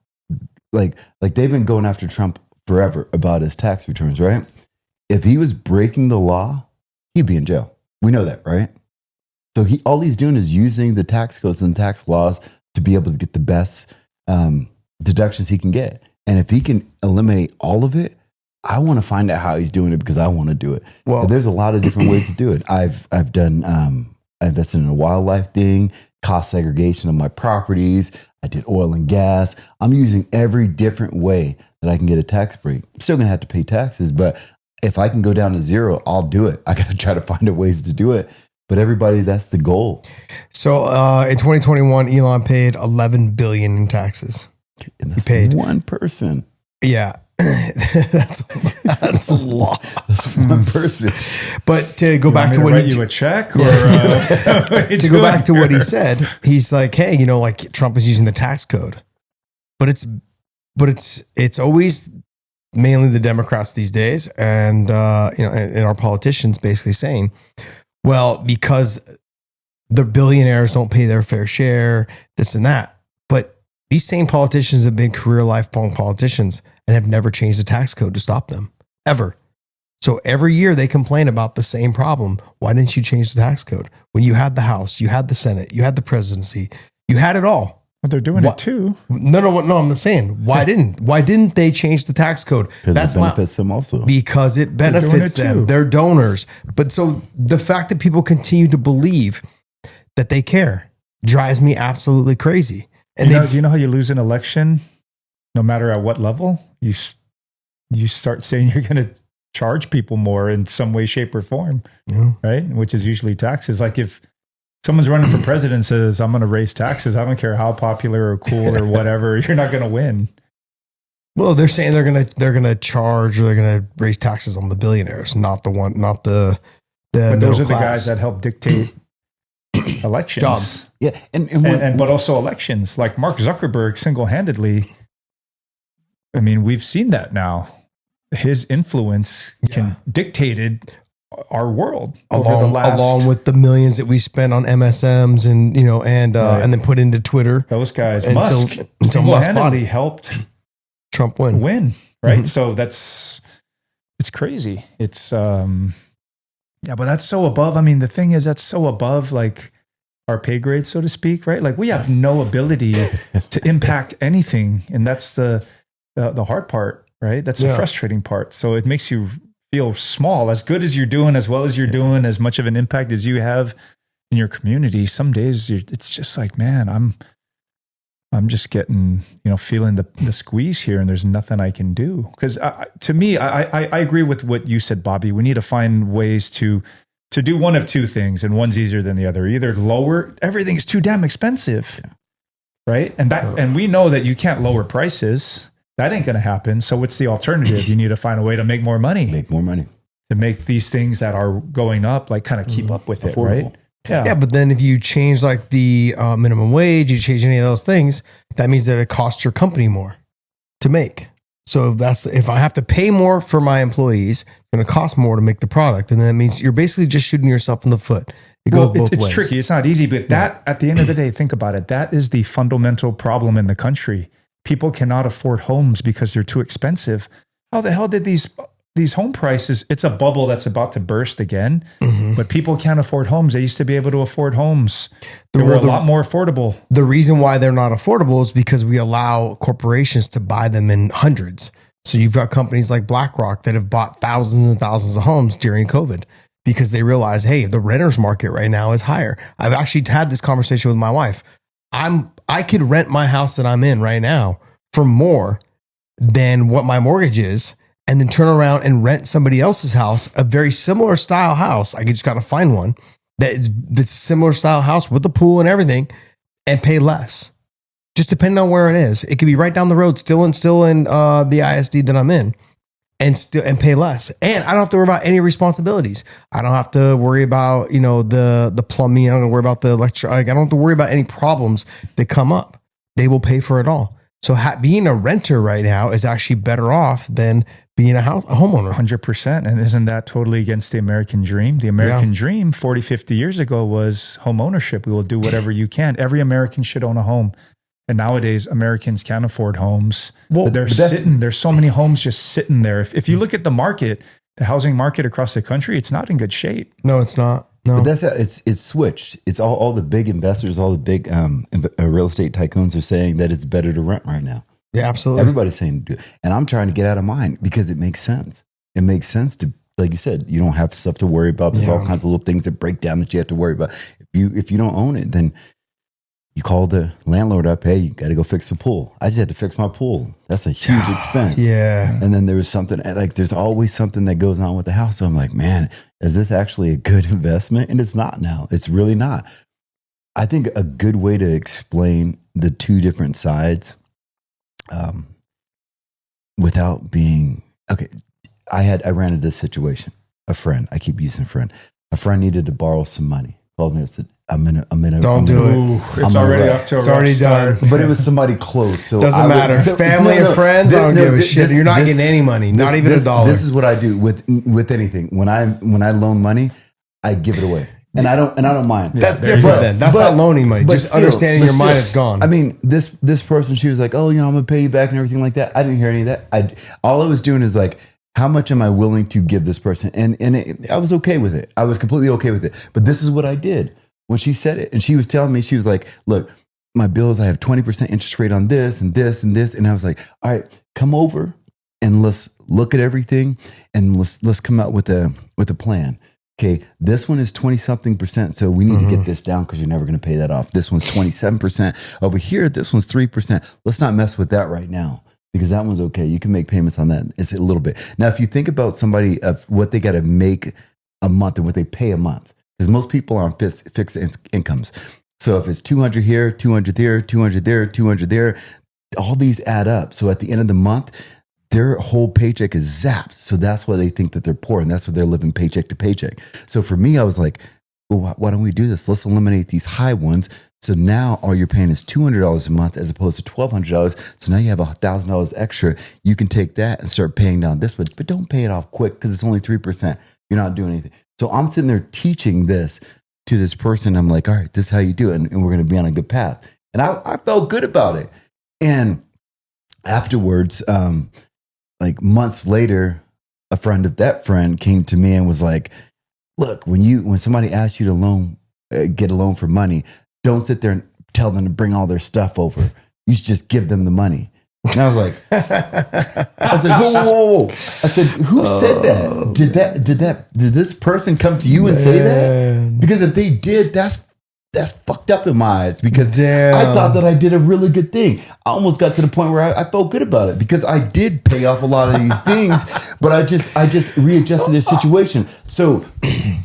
like they've been going after Trump forever about his tax returns, right? If he was breaking the law, he'd be in jail. We know that, right? So all he's doing is using the tax codes and tax laws to be able to get the best deductions he can get. And if he can eliminate all of it, I want to find out how he's doing it because I want to do it. Well, but there's a lot of different ways to do it. I've done I invested in a wildlife thing, cost segregation of my properties. I did oil and gas. I'm using every different way that I can get a tax break. I'm still going to have to pay taxes, but if I can go down to zero, I'll do it. I got to try to find ways to do it. But everybody, that's the goal. So in 2021, Elon paid $11 billion in taxes. And that's he paid one person. Yeah. that's a lot. That's one person. But to go back to what write you a check, or to go back to what he said, he's like, hey, like Trump is using the tax code, but it's always mainly the Democrats these days, and and our politicians basically saying, well, because the billionaires don't pay their fair share, this and that. But these same politicians have been career lifelong politicians and have never changed the tax code to stop them, ever. So every year they complain about the same problem. Why didn't you change the tax code? When you had the House, you had the Senate, you had the presidency, you had it all. But they're doing it too. No, I'm saying, why didn't they change the tax code? Because it benefits them also. Because it benefits them. They're donors. But so the fact that people continue to believe that they care drives me absolutely crazy. And do you know how you lose an election? No matter at what level, you start saying you're going to charge people more in some way, shape, or form, right? Which is usually taxes. Like if someone's running for president and says, I'm going to raise taxes, I don't care how popular or cool or whatever, you're not going to win. Well, they're saying they're going to charge or they're going to raise taxes on the billionaires, not the But those are the guys that help dictate elections. Jobs. Yeah, but also elections. Like Mark Zuckerberg single-handedly, I mean, we've seen that now. His influence dictated our world along with the millions that we spent on MSMs and and then put into Twitter. Those guys, Musk single-handedly helped Trump win, right? Mm-hmm. So it's crazy. It's but that's so above. I mean, the thing is, that's so above like our pay grade, so to speak, right? Like we have no ability to impact anything, and that's the hard part, right? That's the frustrating part. So it makes you feel small. As good as you're doing, as well as you're doing, as much of an impact as you have in your community, some days it's just like, man, I'm just getting, feeling the squeeze here, and there's nothing I can do. Because to me, I agree with what you said, Bobby. We need to find ways to do one of two things, and one's easier than the other. Either lower, everything's too damn expensive, right? And we know that you can't lower prices. That ain't going to happen. So what's the alternative? You need to find a way to make more money. To make these things that are going up, like kind of keep up with affordable. It, right? Yeah, but then if you change like the minimum wage, you change any of those things, that means that it costs your company more to make. So if I have to pay more for my employees, it's going to cost more to make the product. And that means you're basically just shooting yourself in the foot. It goes both ways. It's tricky. It's not easy, but that at the end of the day, think about it. That is the fundamental problem in the country. people cannot afford homes because they're too expensive. How the hell did these home prices? It's a bubble that's about to burst again, but people can't afford homes. They used to be able to afford homes. They were a lot more affordable. The reason why they're not affordable is because we allow corporations to buy them in hundreds. So you've got companies like BlackRock that have bought thousands and thousands of homes during COVID because they realize, hey, the renters market right now is higher. I've actually had this conversation with my wife. I could rent my house that I'm in right now for more than what my mortgage is, and then turn around and rent somebody else's house, a very similar style house. I just got to find one that's a similar style house with the pool and everything, and pay less. Just depending on where it is. It could be right down the road, still in the ISD that I'm in, and pay less. And I don't have to worry about any responsibilities. I don't have to worry about, the plumbing. I don't have to worry about the electric. I don't have to worry about any problems that come up. They will pay for it all. So being a renter right now is actually better off than being a homeowner. 100%. And isn't that totally against the American dream? The American dream 40, 50 years ago was home ownership. We will do whatever you can. Every American should own a home. And nowadays, Americans can't afford homes. Well, there's so many homes just sitting there. If you look at the market, the housing market across the country, it's not in good shape. No, it's not. No, but that's it's switched. It's all the big investors, all the big real estate tycoons are saying that it's better to rent right now. Yeah, absolutely. Everybody's saying to do it. And I'm trying to get out of mine because it makes sense. It makes sense to, like you said, you don't have stuff to worry about. There's all kinds of little things that break down that you have to worry about. If you don't own it, then you call the landlord up, hey, you got to go fix the pool. I just had to fix my pool. That's a huge expense. Yeah. And then there was something, like there's always something that goes on with the house. So I'm like, man, is this actually a good investment? And it's not now. It's really not. I think a good way to explain the two different sides without being, okay, I ran into this situation. A friend, I keep using friend. A friend needed to borrow some money. Called me and said, I'm in a Don't do it. It's already up to a It's already done. But it was somebody close. So doesn't matter. Family and friends, I don't give a shit. You're not getting any money, not even a dollar. This is what I do with anything. When I loan money, I give it away. And I don't mind. That's different then. That's not loaning money. Just understanding your mind is gone. I mean, this person, she was like, oh, I'm going to pay you back and everything like that. I didn't hear any of that. All I was doing is like, how much am I willing to give this person? And I was okay with it. I was completely okay with it. But this is what I did when she said it. And she was telling me, she was like, look, my bills, I have 20% interest rate on this and this and this. And I was like, all right, come over and let's look at everything and let's come out with a plan. Okay, this one is 20 something percent. So we need to get this down because you're never going to pay that off. This one's 27%. Over here, this one's 3%. Let's not mess with that right now because that one's okay. You can make payments on that. It's a little bit. Now, if you think about somebody of what they got to make a month and what they pay a month, because most people are on fixed incomes. So if it's 200 here, 200 there, 200 there, 200 there, all these add up. So at the end of the month, their whole paycheck is zapped. So that's why they think that they're poor. And that's why they're living paycheck to paycheck. So for me, I was like, well, why don't we do this? Let's eliminate these high ones. So now all you're paying is $200 a month as opposed to $1,200. So now you have $1,000 extra. You can take that and start paying down this, but don't pay it off quick because it's only 3%. You're not doing anything. So I'm sitting there teaching this to this person. I'm like, all right, this is how you do it. And we're going to be on a good path. And I felt good about it. And afterwards, like months later, a friend of that friend came to me and was like, look, when somebody asks you to get a loan for money, don't sit there and tell them to bring all their stuff over. You should just give them the money. And I was like, I said, whoa. I said, who said that? Did this person come to you and say that? Because if they did, that's fucked up in my eyes because I thought that I did a really good thing. I almost got to the point where I felt good about it because I did pay off a lot of these things, but I just readjusted the situation. So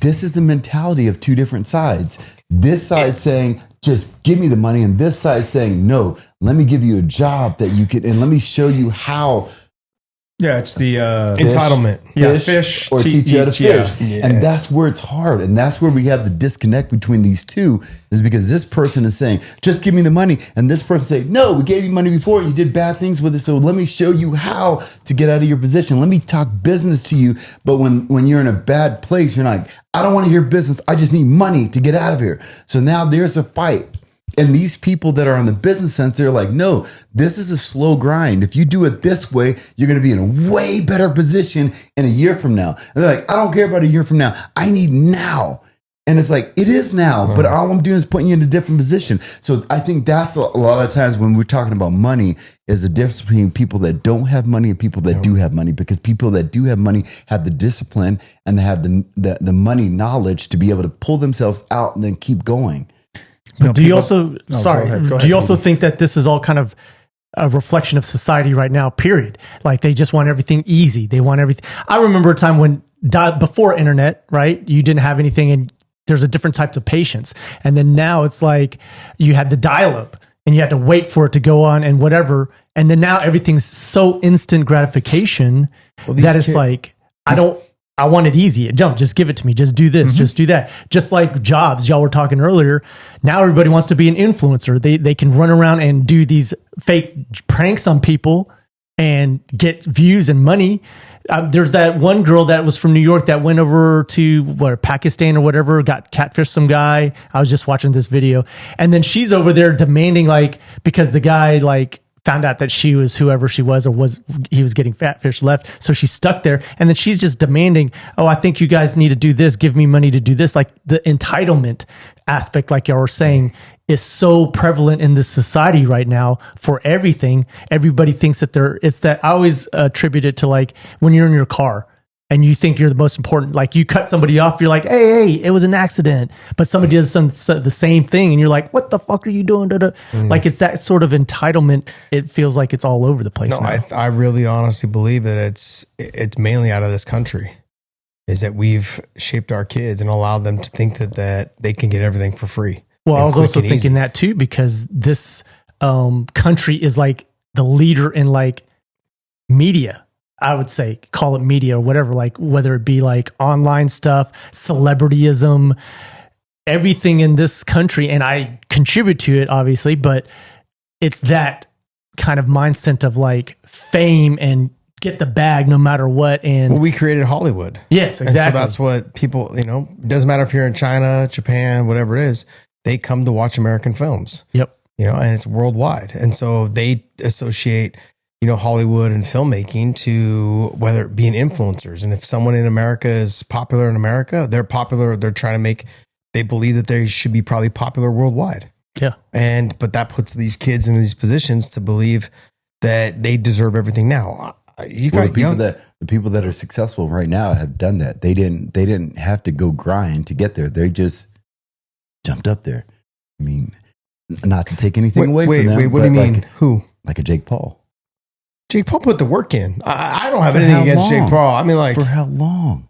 this is the mentality of two different sides. This side saying, just give me the money. And this side saying, no, let me give you a job that you can, and let me show you how. Yeah, it's the entitlement. Fish or teach you how to fish. Yeah. And that's where it's hard. And that's where we have the disconnect between these two is because this person is saying, just give me the money. And this person saying, no, we gave you money before and you did bad things with it. So let me show you how to get out of your position. Let me talk business to you. But when you're in a bad place, you're like, I don't want to hear business. I just need money to get out of here. So now there's a fight. And these people that are on the business sense, they're like, no, this is a slow grind. If you do it this way, you're going to be in a way better position in a year from now. And they're like, I don't care about a year from now. I need now. And it's like, it is now, but all I'm doing is putting you in a different position. So I think that's a lot of times when we're talking about money is the difference between people that don't have money and people that do have money, because people that do have money have the discipline and they have the money knowledge to be able to pull themselves out and then keep going. But do you also, Go sorry, ahead, do you also think that this is all kind of a reflection of society right now, period? Like they just want everything easy. They want everything. I remember a time when before internet, right? You didn't have anything and there's a different types of patience. And then now it's like you had the dial up and you had to wait for it to go on and whatever. And then now everything's so instant gratification that it's like, I want it easy. Just give it to me. Just do this. Just do that. Just like jobs, y'all were talking earlier. Now everybody wants to be an influencer. They can run around and do these fake pranks on people and get views and money. There's that one girl that was from New York that went over to Pakistan or whatever, got catfished some guy. I was just watching this video. And then she's over there demanding, like, because the guy like found out that she was whoever she was, or he was getting fatfish left. So she's stuck there. And then she's just demanding, oh, I think you guys need to do this. Give me money to do this. Like the entitlement aspect, like y'all were saying, is so prevalent in this society right now for everything. Everybody thinks that it's that I always attribute it to like when you're in your car and you think you're the most important, like you cut somebody off, you're like, hey, it was an accident. But somebody does the same thing and you're like, what the fuck are you doing? Like it's that sort of entitlement. It feels like it's all over the place. No, now. I really honestly believe that it's mainly out of this country, is that we've shaped our kids and allowed them to think that they can get everything for free. Well, I was also thinking that too, because this country is like the leader in like media. I would say call it media or whatever, like whether it be like online stuff, celebrityism, everything in this country. And I contribute to it obviously, but it's that kind of mindset of like fame and get the bag no matter what. And we created Hollywood. Yes, exactly. And so that's what people, it doesn't matter if you're in China, Japan, whatever it is, they come to watch American films. Yep. And it's worldwide. And so they associate Hollywood and filmmaking to whether it being influencers. And if someone in America is popular in America, they're popular. They're trying to they believe that they should be probably popular worldwide. Yeah. But that puts these kids in these positions to believe that they deserve everything now. The people that are successful right now have done that. They didn't have to go grind to get there. They just jumped up there. I mean, not to take anything away from them. Wait, what do you mean? Like, who? Like a Jake Paul. Jake Paul put the work in. I don't have anything against Jake Paul. I mean, like, for how long?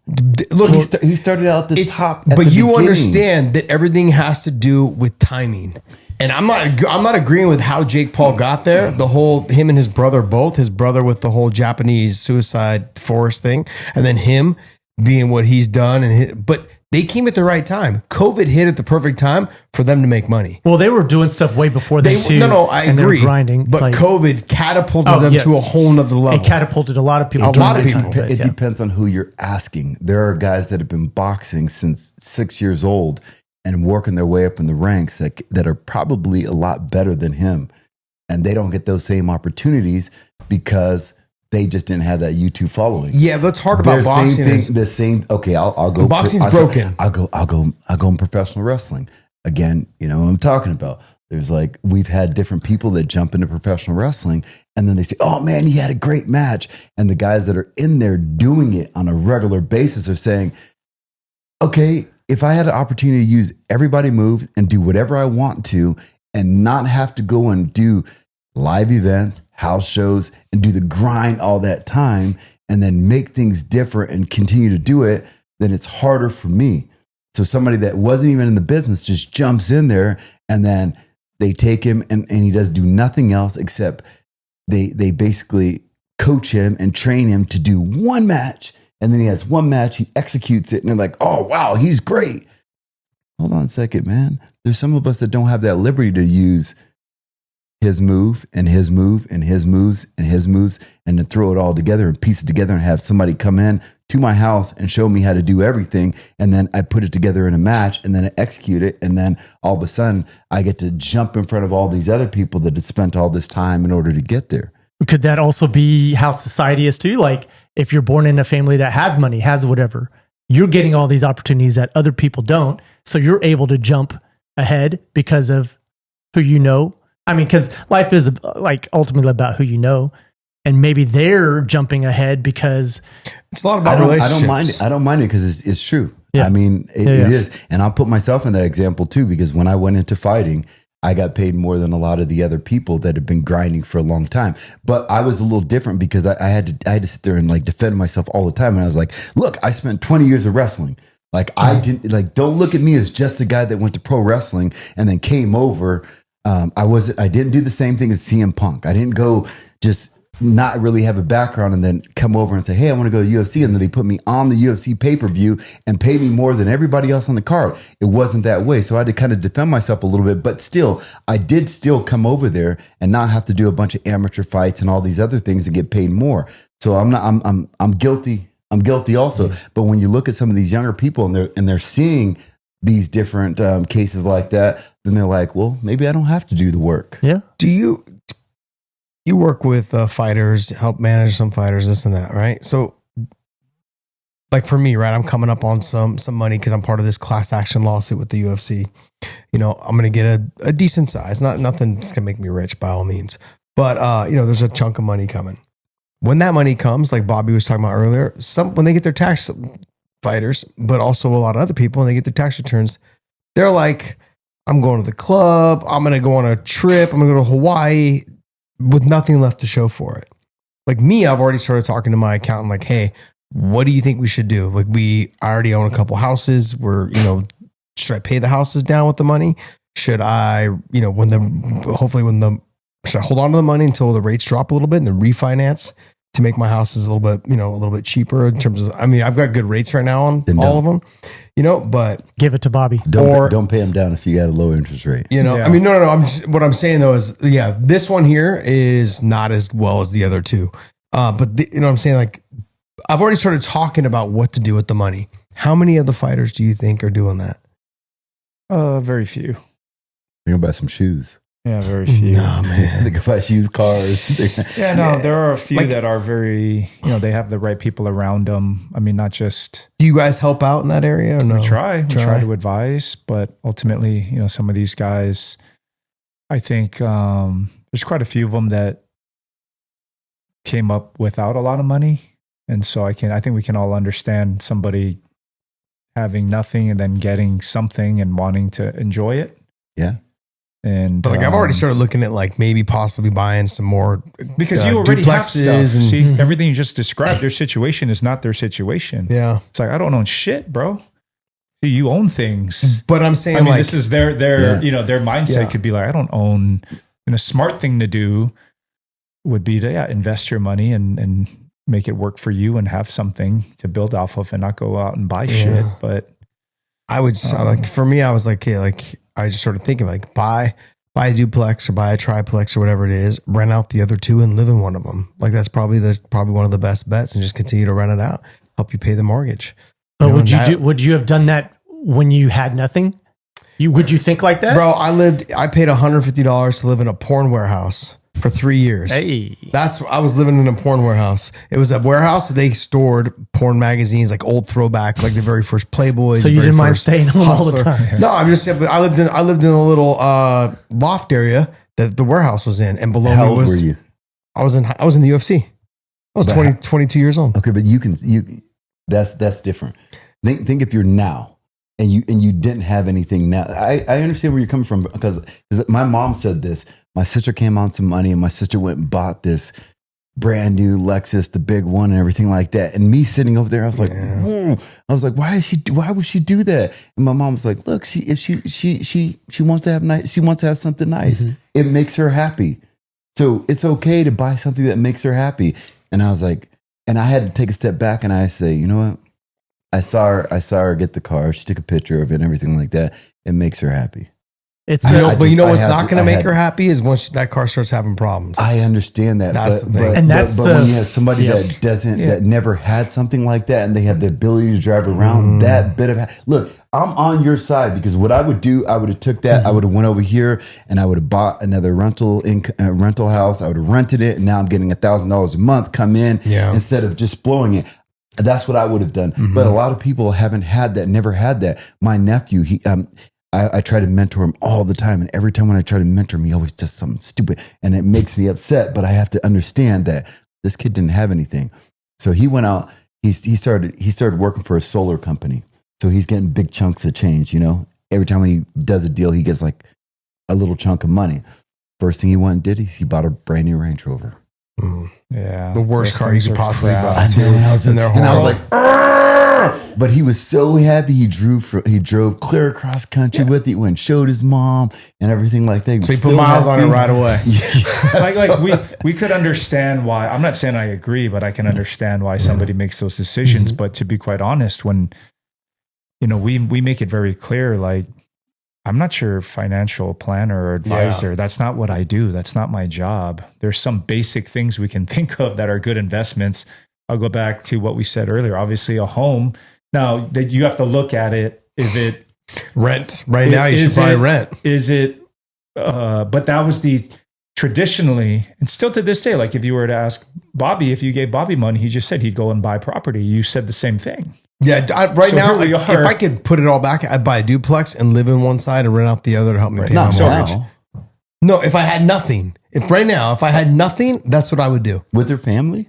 Look, he started out the top. But you understand that everything has to do with timing. And I'm not agreeing with how Jake Paul got there. Him and his brother both. His brother with the whole Japanese suicide forest thing, and then him being what he's done. But they came at the right time. COVID hit at the perfect time for them to make money. Well, they were doing stuff way before they too. No, I agree. Grinding, but COVID catapulted them to a whole nother level. It catapulted a lot of people. It depends on who you're asking. There are guys that have been boxing since 6 years old and working their way up in the ranks that are probably a lot better than him. And they don't get those same opportunities because they just didn't have that YouTube following. Yeah, that's hard about boxing. Okay, I'll go. Boxing's broken. I'll go in professional wrestling. Again, what I'm talking about. There's we've had different people that jump into professional wrestling and then they say, oh man, he had a great match. And the guys that are in there doing it on a regular basis are saying, okay, if I had an opportunity to use everybody move and do whatever I want to and not have to go and do live events, house shows, and do the grind all that time and then make things different and continue to do it, then it's harder for me. So somebody that wasn't even in the business just jumps in there and then they take him and he does do nothing else except they basically coach him and train him to do one match. And then he has one match, he executes it, and they're like, oh, wow, he's great. Hold on a second, man. There's some of us that don't have that liberty to use his move and his move and his moves and his moves and to throw it all together and piece it together and have somebody come in, to my house and show me how to do everything. And then I put it together in a match and then I execute it. And then all of a sudden I get to jump in front of all these other people that had spent all this time in order to get there. Could that also be how society is too? Like if you're born in a family that has money, has whatever, you're getting all these opportunities that other people don't. So you're able to jump ahead because of who you know. I mean, because life is like ultimately about who you know. And maybe they're jumping ahead because it's a lot about relationships. I don't mind it. I don't mind it because it's true. Yeah. I mean, it is. And I'll put myself in that example too, because when I went into fighting, I got paid more than a lot of the other people that have been grinding for a long time. But I was a little different because I had to sit there and like defend myself all the time. And I was like, look, I spent 20 years of wrestling. Like I didn't don't look at me as just a guy that went to pro wrestling and then came over. I didn't do the same thing as CM Punk. I didn't go just not really have a background and then come over and say, hey, I want to go to UFC. And then they put me on the UFC pay-per-view and pay me more than everybody else on the card. It wasn't that way. So I had to kind of defend myself a little bit, but still, I did still come over there and not have to do a bunch of amateur fights and all these other things and get paid more. So I'm guilty. I'm guilty also. But when you look at some of these younger people and they're seeing these different cases like that, then they're like, well, maybe I don't have to do the work. yeah. Do you work with fighters, help manage some fighters, this and that, right? So like for me, right, I'm coming up on some money because I'm part of this class action lawsuit with the UFC. You know, I'm going to get a decent size, nothing's going to make me rich by all means, but you know, there's a chunk of money coming. When that money comes, like Bobby was talking about earlier, when they get their tax fighters, but also a lot of other people, when they get their tax returns, they're like, I'm going to the club, I'm going to go on a trip, I'm going to go to Hawaii, with nothing left to show for it. Like me, I've already started talking to my accountant, like, hey, what do you think we should do? Like I already own a couple houses. Should I pay the houses down with the money? Should I, should I hold on to the money until the rates drop a little bit and then refinance to make my houses a little bit cheaper in terms of, I mean, I've got good rates right now on all of them, but Give it to Bobby. Don't pay them down if you got a low interest rate. Yeah. I mean, no. What I'm saying though is, this one here is not as well as the other two. But you know what I'm saying? Like, I've already started talking about what to do with the money. How many of the fighters do you think are doing that? Very few. You're going to buy some shoes. Yeah, very few. Nah, man. They can buy shoes, cars. Yeah, no, there are a few that are very, they have the right people around them. I mean, not just. Do you guys help out in that area or no? We try to advise, but ultimately, some of these guys, I think there's quite a few of them that came up without a lot of money. And so I think we can all understand somebody having nothing and then getting something and wanting to enjoy it. Yeah. But I've already started looking at like maybe possibly buying some more because you already have stuff. And, see, everything you just described, their situation is not their situation. Yeah, it's like I don't own shit, bro. You own things, but I'm saying, I mean, this is their their mindset could be like I don't own. And a smart thing to do would be to invest your money and make it work for you and have something to build off of and not go out and buy shit. But I would like for me, I was like, I just started thinking like buy a duplex or buy a triplex or whatever it is, rent out the other two and live in one of them. Like that's probably one of the best bets, and just continue to rent it out, help you pay the mortgage. But would you have done that when you had nothing? Would you think like that? Bro, I paid $150 to live in a porn warehouse for 3 years. Hey, I was living in a porn warehouse. It was a warehouse that they stored porn magazines, like old throwback, like the very first Playboys. So you didn't mind staying home all the time? No, I'm just saying. But I lived in a little loft area that the warehouse was in, and below How me old was. were you? I was in the UFC. I was 22 years old. Okay, but that's different. Think if you're now. And you didn't have anything now. I understand where you're coming from because my mom said this. My sister came on some money and my sister went and bought this brand new Lexus, the big one and everything like that. And me sitting over there, I was like, whoa. I was like, why would she do that? And my mom was like, look, if she wants to have she wants to have something nice. Mm-hmm. It makes her happy. So it's okay to buy something that makes her happy. And I was like, and I had to take a step back and I say, you know what? I saw her get the car. She took a picture of it and everything like that. It makes her happy. It's But you know what's I not had going to make had- her happy is once that car starts having problems. I understand that. That's but, the thing. But, And that's but the- when you have somebody Yep. that doesn't, that never had something like that, and they have the ability to drive around that bit of, look, I'm on your side, because what I would do, I would have took that, I would have went over here and I would have bought another rental house. I would have rented it, and now I'm getting $1,000 a month come in instead of just blowing it. That's what I would have done. But a lot of people haven't had that, never had that. My nephew, I try to mentor him all the time. And every time when I try to mentor him, he always does something stupid. And it makes me upset. But I have to understand that this kid didn't have anything. So he went out, he started working for a solar company. So he's getting big chunks of change, you know. Every time he does a deal, he gets like a little chunk of money. First thing he went and did, he bought a brand new Range Rover. Yeah. The worst Those car you things could are possibly crap. buy. I know, and I was, And they're and I was horrible. like, "Argh!" But he was so happy. He drove clear across country with it, went and showed his mom and everything like that. So he put miles on it right away. Like we could understand why. I'm not saying I agree, but I can understand why somebody makes those decisions. But to be quite honest, when we make it very clear, like, I'm not your financial planner or advisor. That's not what I do. That's not my job. There's some basic things we can think of that are good investments. I'll go back to what we said earlier. Obviously, a home. Now that you have to look at it. Is it Rent. Right now, you should probably rent. Is it? But that was the traditionally, and still to this day. Like if you were to ask Bobby, if you gave Bobby money, he just said he'd go and buy property. You said the same thing. Yeah, So now, here we if are. I could put it all back, I'd buy a duplex and live in one side and rent out the other to help me pay my Not mortgage. now. No, if I had nothing. If I had nothing, that's what I would do. With their family?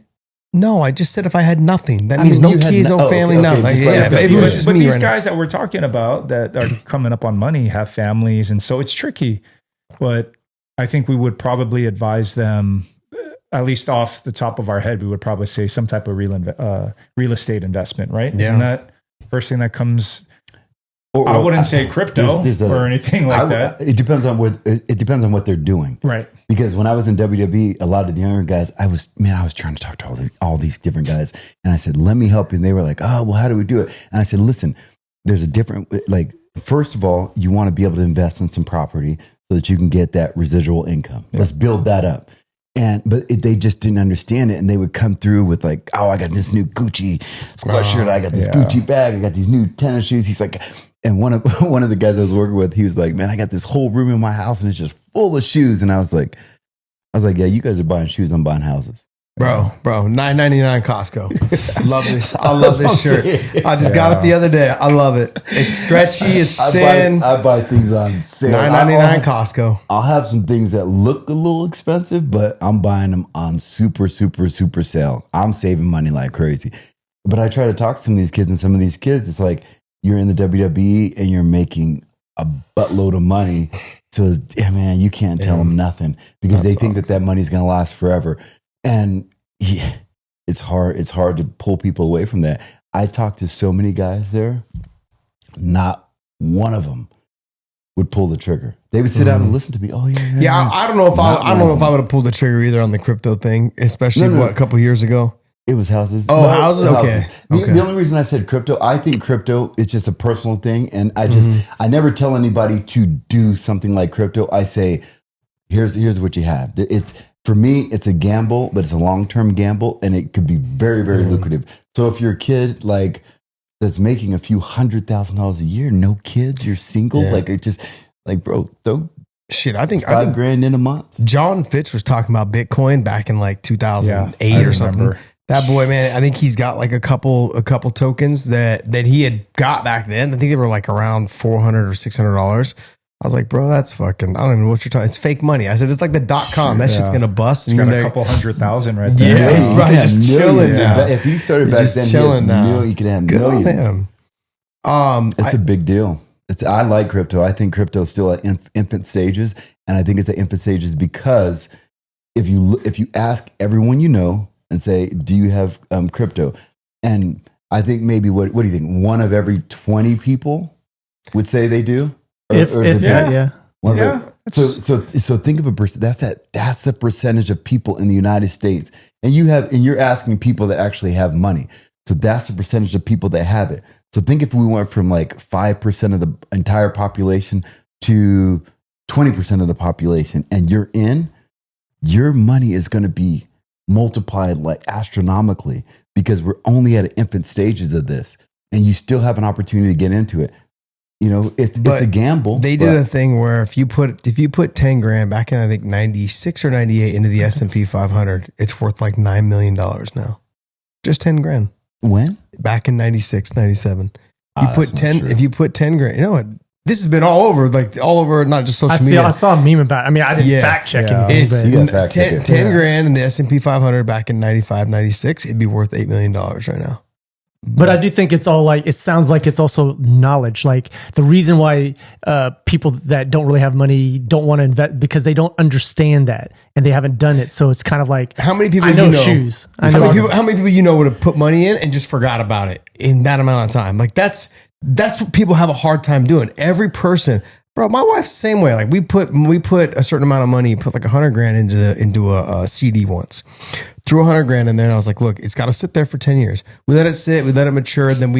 No, I just said if I had nothing. That I means mean, no you had kids, no- no oh, family, okay, nothing. just Yeah, like if I it was said, just but me these right now. guys that we're talking about that are coming up on money have families, and so it's tricky. But I think we would probably advise them, at least off the top of our head, we would probably say some type of real estate investment, right? Yeah. Isn't that first thing that comes? Or- I or- wouldn't say crypto there's or anything like that. It depends on what they're doing. Right. Because when I was in WWE, a lot of the younger guys, I was trying to talk to all these different guys, and I said, "Let me help you." And they were like, "Oh, well, how do we do it?" And I said, "Listen, there's a different, like, first of all, you want to be able to invest in some property so that you can get that residual income. Let's build that up." But they just didn't understand it, and they would come through with like, "Oh, I got this new Gucci sweatshirt, I got this Gucci bag, I got these new tennis shoes." He's like, and one of the guys I was working with, he was like, "Man, I got this whole room in my house, and it's just full of shoes." And I was like, "Yeah, you guys are buying shoes, I'm buying houses." Bro, $9.99 Costco. Love this. I love this shirt. I just got it the other day. I love it. It's stretchy. It's thin. I buy things on sale. $9.99 Costco. I'll have some things that look a little expensive, but I'm buying them on super, super, super sale. I'm saving money like crazy. But I try to talk to some of these kids, and some of these kids, it's like you're in the WWE and you're making a buttload of money. So, yeah, man, you can't tell them nothing because they think that money's going to last forever. And it's hard. It's hard to pull people away from that. I talked to so many guys there. Not one of them would pull the trigger. They would sit down and listen to me. Oh yeah. Yeah, I don't know if Not I don't know if one. I would have pulled the trigger either on the crypto thing, especially No. a couple years ago. It was houses. Oh, houses? Okay. The only reason I said crypto, I think crypto is just a personal thing. And I never tell anybody to do something like crypto. I say, here's what you have. For me, it's a gamble, but it's a long-term gamble, and it could be very, very lucrative. So if you're a kid like that's making a few $100,000 a year, no kids, you're single, like it just like, bro, throw Shit, I think $5,000 in a month. John Fitch was talking about Bitcoin back in like 2008 I or something. remember. That boy, man, I think he's got like a couple tokens that he had got back then. I think they were like around $400 or $600. I was like, bro, that's fucking, I don't even know what you're talking. It's fake money. I said, it's like the .com. That shit's gonna bust. It's and got you're a like, couple 100,000 right there. Yeah, he's You probably can have just chilling millions. now. If he started He's back just then, chilling now. you could have Good on millions. him. It's a big deal. I like crypto. I think crypto is still at infant stages, and I think it's at infant stages because if you ask everyone you know and say, "Do you have crypto?" and I think maybe what do you think? One of every 20 people would say they do. If that, yeah. One of Yeah, the- so think of a percent. That's the percentage of people in the United States, and you're asking people that actually have money. So that's the percentage of people that have it. So think if we went from like 5% of the entire population to 20% of the population, and you're in, your money is going to be multiplied like astronomically because we're only at infant stages of this, and you still have an opportunity to get into it. You know, it's a gamble. They did a thing where if you put 10 grand back in, I think 96 or 98 into the S&P 500, it's worth like $9 million now. Just 10 grand. When? Back in 96, 97. You put that's 10, not true. if you put 10 grand, you know what? This has been all over, not just social media. I saw a meme about it. I mean, I didn't Yeah. fact check Yeah. anything. It's but- You gotta fact check 10, it. 10 grand in the S&P 500 back in 95, 96, it'd be worth $8 million right now. But I do think it's all like, it sounds like it's also knowledge. Like the reason why people that don't really have money don't want to invest because they don't understand that and they haven't done it. So it's kind of like, How many people I know you know? shoes. I How know many people you know would have put money in and just forgot about it in that amount of time? Like that's what people have a hard time doing. Every person, bro, my wife's the same way. Like we put a certain amount of money, put like 100 grand into a CD once. Threw 100 grand in there and I was like, look, it's got to sit there for 10 years. We let it sit, we let it mature. Then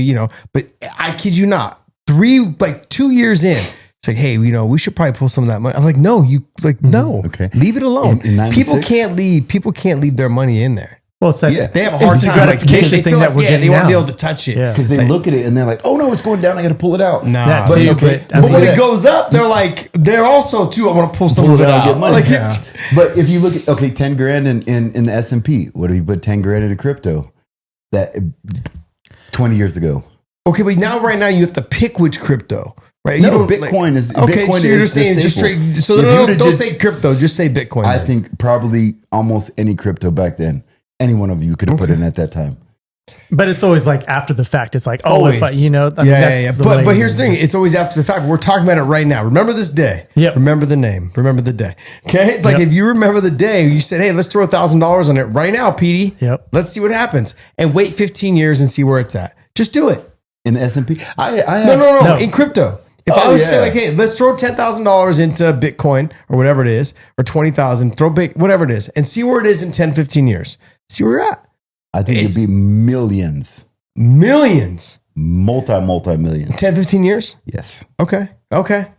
but I kid you not, 2 years in, it's like, hey, we should probably pull some of that money. I'm like, no, no, Okay. leave it alone. In 96? People can't leave their money in there. well, it's that Yeah. They have a hard instant time. gratification they thing feel that like, we're they getting want to be now. able to touch it. Yeah. Because they look at it and they're like, oh no, it's going down. I got to pull it out. Nah. That But too, okay. but as But when Yeah. it goes up, they're also too. I want to pull some Pull of it it out out. and get money. Like Yeah. it's, But if you look at 10 grand in the S&P, what if you put 10 grand into crypto? That 20 years ago. okay, but right now you have to pick which crypto, right? No, You don't, Bitcoin is okay. Bitcoin So you're is just saying the just staple. straight. So If you no, would've don't just- say crypto. Just say Bitcoin. I then. think probably almost any crypto back then, any one of you could have put in at that time. But it's always like after the fact. It's like, oh, Always. if I, I mean, that's the way- But here's the thing: it's always after the fact. We're talking about it right now. Remember this day. Yep. Remember the name. Remember the day. Okay. Like Yep. if you remember the day, you said, "Hey, let's throw $1,000 on it right now, Petey. Yep. Let's see what happens, and wait 15 years and see where it's at. Just do it. In the S&P, I have, No. No. In crypto. If Oh, I was to say yeah. like, hey, let's throw $10,000 into Bitcoin or whatever it is, or 20,000, whatever it is, and see where it is in 10, 15 years. See where you're at. I think It's- it'd be millions, Millions. multi-millions. 10, 15 years? Yes. Okay.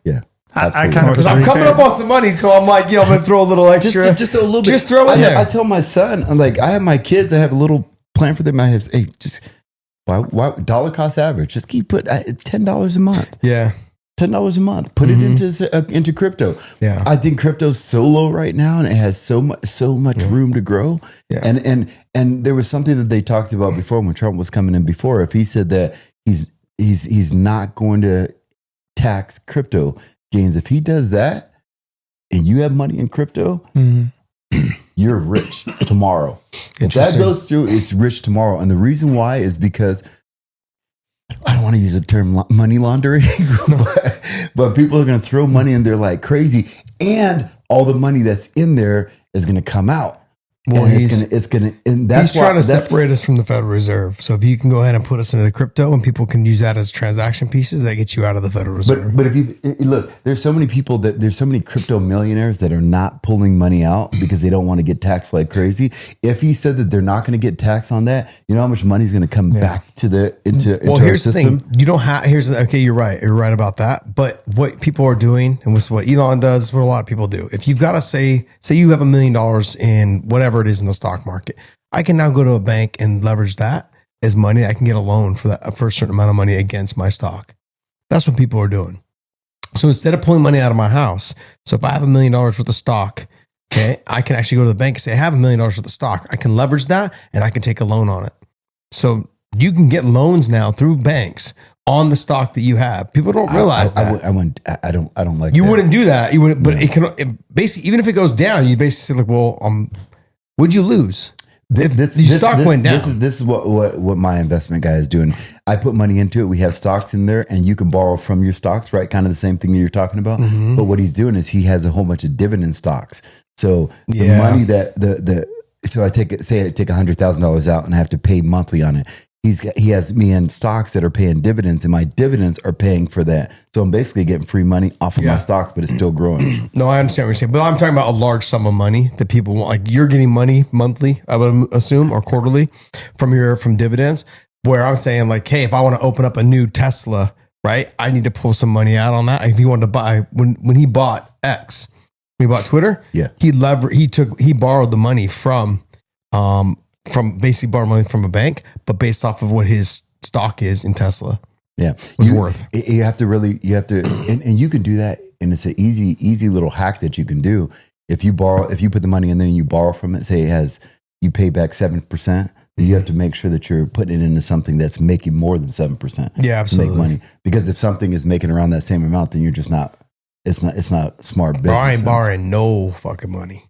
Yeah. I Absolutely. kind of Because I'm agree. coming up on some money, so I'm like, I'm going to throw a little extra. just a little bit. Just throw it in there. I tell my son, I'm like, I have my kids. I have a little plan for them. I have, hey, just why dollar cost average? Just keep put $10 a month. Yeah. $10 a month. Put it into crypto. Yeah. I think crypto's so low right now, and it has so much room to grow. Yeah. And there was something that they talked about before when Trump was coming in before. If he said that he's not going to tax crypto gains, if he does that, and you have money in crypto, Mhm. you're rich tomorrow. If that Interesting. goes through, it's rich tomorrow. And the reason why is because I don't want to use the term money laundering, but people are going to throw money in there like crazy, and all the money that's in there is going to come out. Well, and he's- and that's He's trying to that's- separate us from the Federal Reserve. So if you can go ahead and put us into the crypto and people can use that as transaction pieces, that gets you out of the Federal Reserve. But if you look, there's so many crypto millionaires that are not pulling money out because they don't want to get taxed like crazy. If he said that they're not going to get taxed on that, you know how much money is going to come back into Well, our here's the system. thing. You don't have, okay, you're right. You're right about that. But what people are doing, and what Elon does, is what a lot of people do. If you've got to say you have $1 million in whatever it is in the stock market, I can now go to a bank and leverage that as money. I can get a loan for a certain amount of money against my stock. That's what people are doing. So instead of pulling money out of my house, so if I have $1 million worth of stock, okay, I can actually go to the bank and say, I have $1 million worth of stock. I can leverage that and I can take a loan on it. So you can get loans now through banks on the stock that you have. People don't realize that. I don't like You that. wouldn't do that. You wouldn't, but basically, even if it goes down, you basically say like, well, would you lose? Stock went down. This is what my investment guy is doing. I put money into it. We have stocks in there, and you can borrow from your stocks, right? Kind of the same thing that you're talking about. Mm-hmm. But what he's doing is he has a whole bunch of dividend stocks. So the Yeah. money that so I take $100,000 out and I have to pay monthly on it. He has me in stocks that are paying dividends, and my dividends are paying for that. So I'm basically getting free money off of my stocks, but it's still growing. No, I understand what you're saying, but I'm talking about a large sum of money that people want. Like you're getting money monthly, I would assume, or quarterly from dividends. Where I'm saying like, hey, if I want to open up a new Tesla, right, I need to pull some money out on that. If he wanted to buy when he bought X. When he bought Twitter, Yeah. he borrowed the money from basically borrowed money from a bank, but based off of what his stock is in Tesla. Yeah. Was worth. You have to, and you can do that. And it's an easy little hack that you can do. If you put the money in there and you borrow from it, say you pay back 7%, then you have to make sure that you're putting it into something that's making more than 7%. Yeah, absolutely. To make money. Because if something is making around that same amount, then you're just not, it's not smart business. I ain't borrowing no fucking money.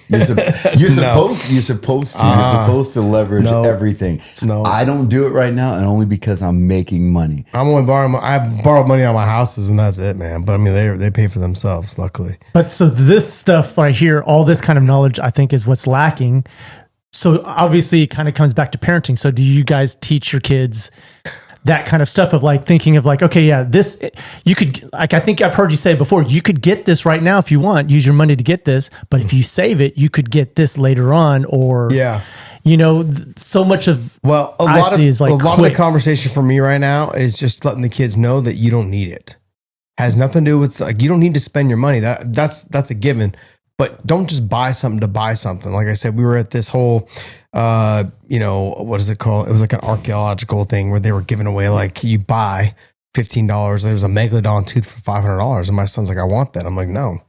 You're supposed to leverage everything. No. I don't do it right now, and only because I'm making money. I'm only I borrowed money on my houses and that's it, man. But I mean, they pay for themselves, luckily. But so this stuff right here, all this kind of knowledge, I think is what's lacking. So obviously it kind of comes back to parenting. So do you guys teach your kids that kind of stuff of like thinking of like, okay, yeah, this, you could, like, I think I've heard you say before, you could get this right now if you want, use your money to get this, but if you save it, you could get this later on, or, you know, so much of a lot of the conversation for me right now is just letting the kids know that you don't need it. Has nothing to do with, like, you don't need to spend your money. That's a given. But don't just buy something to buy something. Like I said, we were at this whole, what is it called? It was like an archaeological thing where they were giving away, like, you buy $15. There was a Megalodon tooth for $500. And my son's like, I want that. I'm like, no.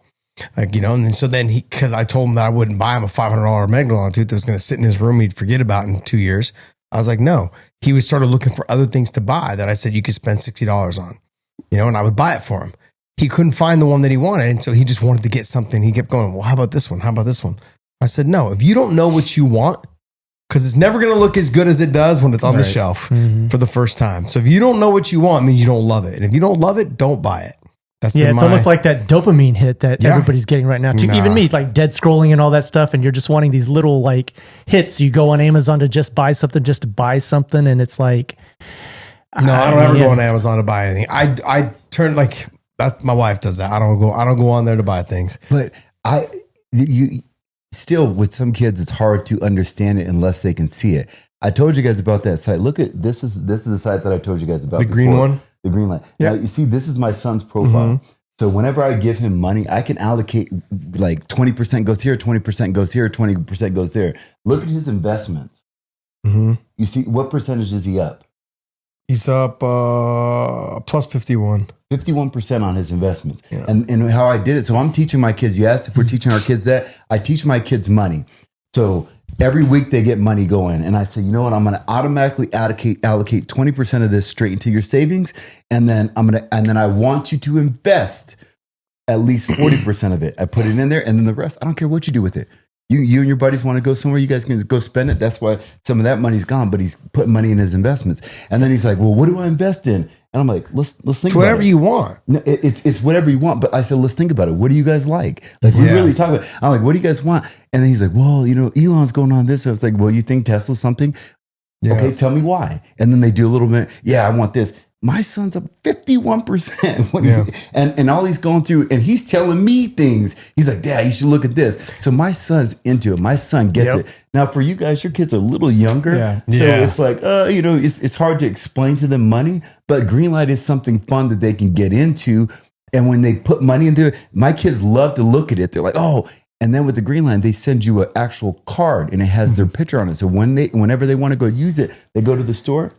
Like, you know, and then, so then because I told him that I wouldn't buy him a $500 Megalodon tooth that was going to sit in his room he'd forget about in 2 years. I was like, no. He was started looking for other things to buy that I said you could spend $60 on, you know, and I would buy it for him. He couldn't find the one that he wanted. And so he just wanted to get something. He kept going, well, how about this one? How about this one? I said, no, if you don't know what you want, because it's never going to look as good as it does when it's on the shelf for the first time. So if you don't know what you want, it means you don't love it. And if you don't love it, don't buy it. It's almost like that dopamine hit that everybody's getting right now too. Even me, like dead scrolling and all that stuff. And you're just wanting these little like hits. You go on Amazon to just buy something. And it's like, no, I don't ever go on Amazon to buy anything. I turn like, my wife does that. I don't go on there to buy things. But you still, with some kids, it's hard to understand it unless they can see it. I told you guys about that site. Look at this is the site that I told you guys about. The green one, the green line. Yeah. Now you see, this is my son's profile. Mm-hmm. So whenever I give him money, I can allocate like 20% goes here, 20% goes here, 20% goes there. Look at his investments. Mm-hmm. You see, what percentage is he up? He's up plus 51. 51% on his investments. Yeah. And how I did it. So I'm teaching my kids. You asked if we're teaching our kids that. I teach my kids money. So every week they get money going. And I say, you know what? I'm going to automatically allocate 20% of this straight into your savings. And then I want you to invest at least 40% of it. I put it in there. And then the rest, I don't care what you do with it. You and your buddies want to go somewhere, you guys can go spend it. That's why some of that money's gone, but he's putting money in his investments. And then he's like, well, what do I invest in? And I'm like, let's think it's about whatever it. You want. No, it's whatever you want. But I said, let's think about it. What do you guys like? Like, we really talk about it. I'm like, what do you guys want? And then he's like, well, you know, Elon's going on this. So it's like, well, you think Tesla's something? Yeah. Okay, tell me why. And then they do a little bit. Yeah, I want this. My son's up 51%. And all he's going through, and he's telling me things. He's like, Dad, you should look at this. So my son's into it. My son gets it. Now, for you guys, your kids are a little younger. Yeah. So it's like, it's hard to explain to them money, but Greenlight is something fun that they can get into. And when they put money into it, my kids love to look at it. They're like, oh. And then with the Greenlight, they send you an actual card and it has their picture on it. So whenever they want to go use it, they go to the store.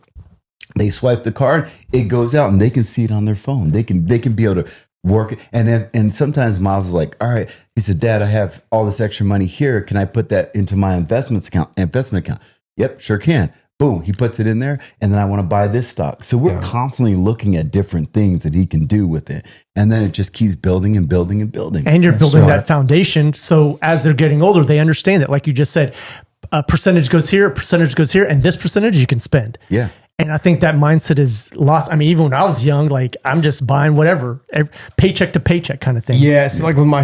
They swipe the card, it goes out, and they can see it on their phone. They can be able to work it. And sometimes Miles is like, all right. He said, Dad, I have all this extra money here. Can I put that into my investment account? Yep, sure can. Boom, he puts it in there, and then I want to buy this stock. So we're constantly looking at different things that he can do with it. And then it just keeps building and building and building. And you're building that foundation. So as they're getting older, they understand that, like you just said, a percentage goes here, and this percentage you can spend. Yeah. And I think that mindset is lost. I mean, even when I was young, like I'm just buying whatever, paycheck to paycheck kind of thing. Yeah. So like with my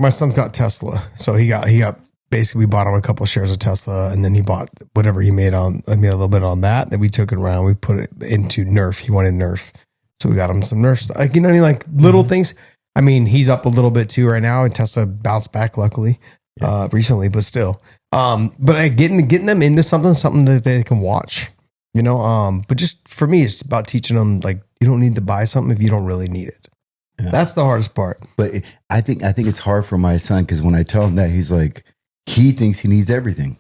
son's got Tesla. So he got basically, we bought him a couple of shares of Tesla, and then he bought whatever he made a little bit on that. Then we took it around. We put it into Nerf. He wanted Nerf. So we got him some Nerf stuff. Like, you know, like little things. I mean, he's up a little bit too right now, and Tesla bounced back luckily recently, but still. But getting them into something that they can watch. You know, but just for me, it's about teaching them, like, you don't need to buy something if you don't really need it. That's the hardest part. But I think it's hard for my son because when I tell him that, he's like, he thinks he needs everything.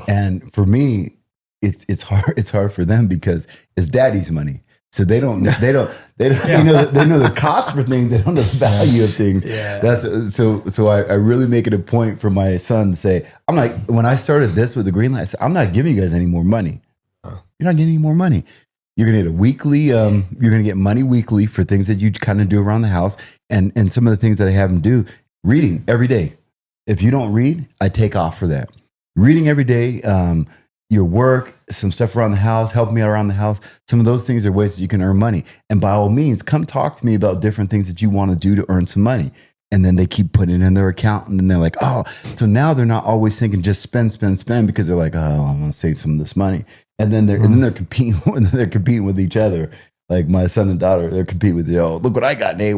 And for me, it's hard. It's hard for them because it's daddy's money. So they don't they know the cost for things. They don't know the value of things. Yeah. That's so I really make it a point for my son to say, I'm like, when I started this with the green light, I said, I'm not giving you guys any more money. You're not getting any more money. You're gonna get a weekly, you're gonna get money weekly for things that you kind of do around the house. And some of the things that I have them do, reading every day. If you don't read, I take off for that. Reading every day, your work, some stuff around the house, helping me out around the house. Some of those things are ways that you can earn money. And by all means, come talk to me about different things that you want to do to earn some money. And then they keep putting it in their account. And then they're like, oh, so now they're not always thinking just spend because they're like, oh, I'm going to save some of this money. And then they're competing with each other. Like my son and daughter, they're competing with, look what I got, Nate.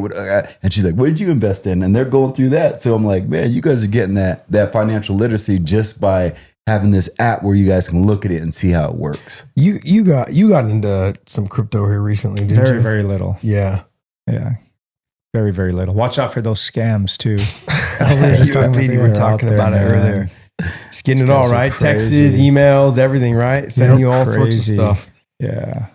And she's like, what did you invest in? And they're going through that. So I'm like, man, you guys are getting that financial literacy just by having this app where you guys can look at it and see how it works. You got into some crypto here recently, didn't you? Very little. Yeah. Yeah. Very, very little. Watch out for those scams too. You and Petey were talking about it earlier. Just getting it all right. Texts, emails, everything, right? Sending you all sorts of stuff. Yeah.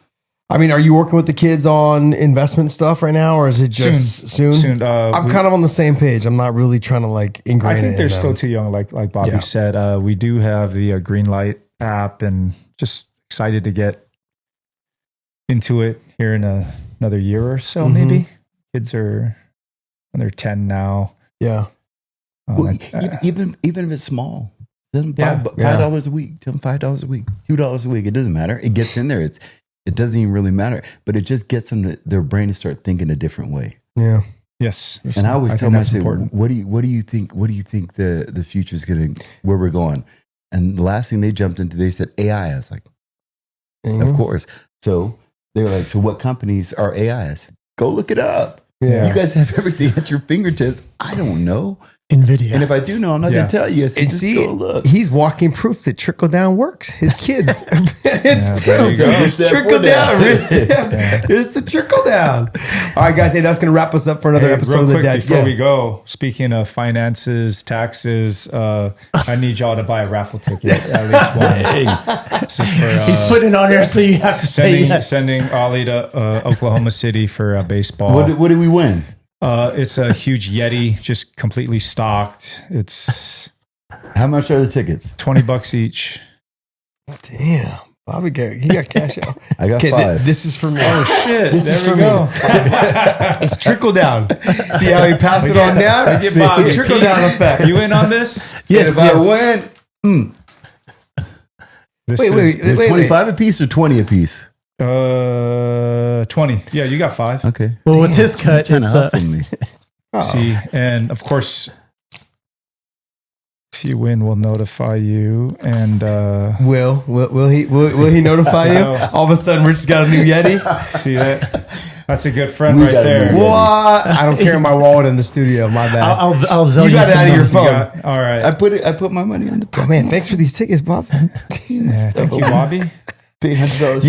I mean, are you working with the kids on investment stuff right now, or is it just soon? I'm kind of on the same page. I'm not really trying to like ingrain it. I think they're still too young, like Bobby said. We do have the Greenlight app, and just excited to get into it here in another year or so, maybe. Kids are, they're 10 now. Yeah. Well, even if it's small, tell them $5 a week. Tell them $5 a week, $2 a week. It doesn't matter. It gets in there. It doesn't even really matter, but it just gets them their brain to start thinking a different way. Yeah. Yes. And I always tell myself, what do you think the future is where we're going? And the last thing they jumped into, they said AI. I was like, of course. So they were like, so what companies are AIs? Go look it up. Yeah. You guys have everything at your fingertips. I don't know. NVIDIA. And if I do know, I'm not going to tell you. So just go look. He's walking proof that trickle down works. His kids. It's trickle down. It's the trickle down. All right, guys. Hey, that's going to wrap us up for another episode of the Dad. Before we go, speaking of finances, taxes, I need y'all to buy a raffle ticket. At least one. This is for, he's putting it on there, so you have to say yes. Sending Ollie to Oklahoma City for baseball. What did we win? It's a huge Yeti, just completely stocked. It's how much are the tickets? $20 each. Damn, Bobby, he got cash out. I got 5. This is for me. Oh shit! This is for me. It's trickle down. See how he passed it on down? It's a trickle down effect. You in on this? Yes. I win. Wait, 25 a piece or 20 a piece? 20. Yeah, you got 5. Okay. Well, with his cut, it's me. See, and of course, if you win, we'll notify you. And will he notify you? All of a sudden, Rich has got a new Yeti. See that? That's a good friend right there. What? I don't carry my wallet in the studio. My bad. I'll tell you got it out of your phone. All right. I put my money on the. Oh man, thanks for these tickets, Bob. Thank you, Bobby. You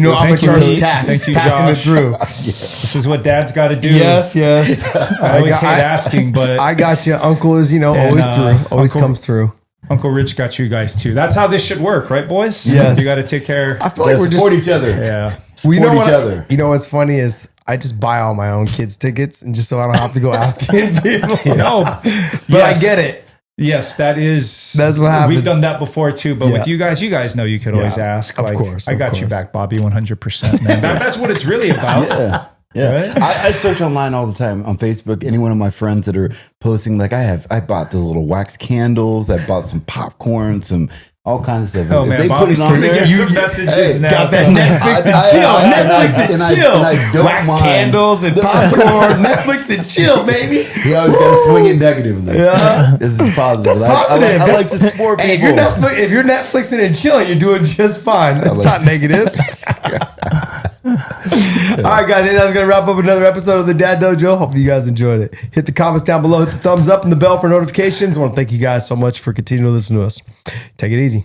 know, I'm going to charge tax, passing it through. This is what Dad's got to do. Yes. I always hate asking, but I got you. Uncle is, always comes through. Uncle Rich got you guys too. That's how this should work, right, boys? Yes. You got to take care. I feel like we're support each other. Yeah. Support each other. You know what's funny is I just buy all my own kids' tickets, and just so I don't have to go asking people. No, but I get it. Yes, that's what happens. We've done that before too, but with you guys know you could always ask. Of course. I got you back, Bobby, 100%, man. That's what it's really about. Yeah. Right? I search online all the time on Facebook. Any one of my friends that are posting, like I bought those little wax candles. I bought some popcorn, all kinds of stuff. Oh, man, they Bobby's put it on there. some messages now. Got that Netflix and chill. Netflix and chill. I don't Wax mind. candles and popcorn. Netflix and chill, baby. You always got to swing it negatively. Yeah. This is positive. That's positive. I like to support people. Hey, if you're Netflixing and chilling, you're doing just fine. That's not negative. All right, guys, that's going to wrap up another episode of the Dad Dojo. Hope you guys enjoyed it. Hit the comments down below, hit the thumbs up and the bell for notifications. I want to thank you guys so much for continuing to listen to us. Take it easy.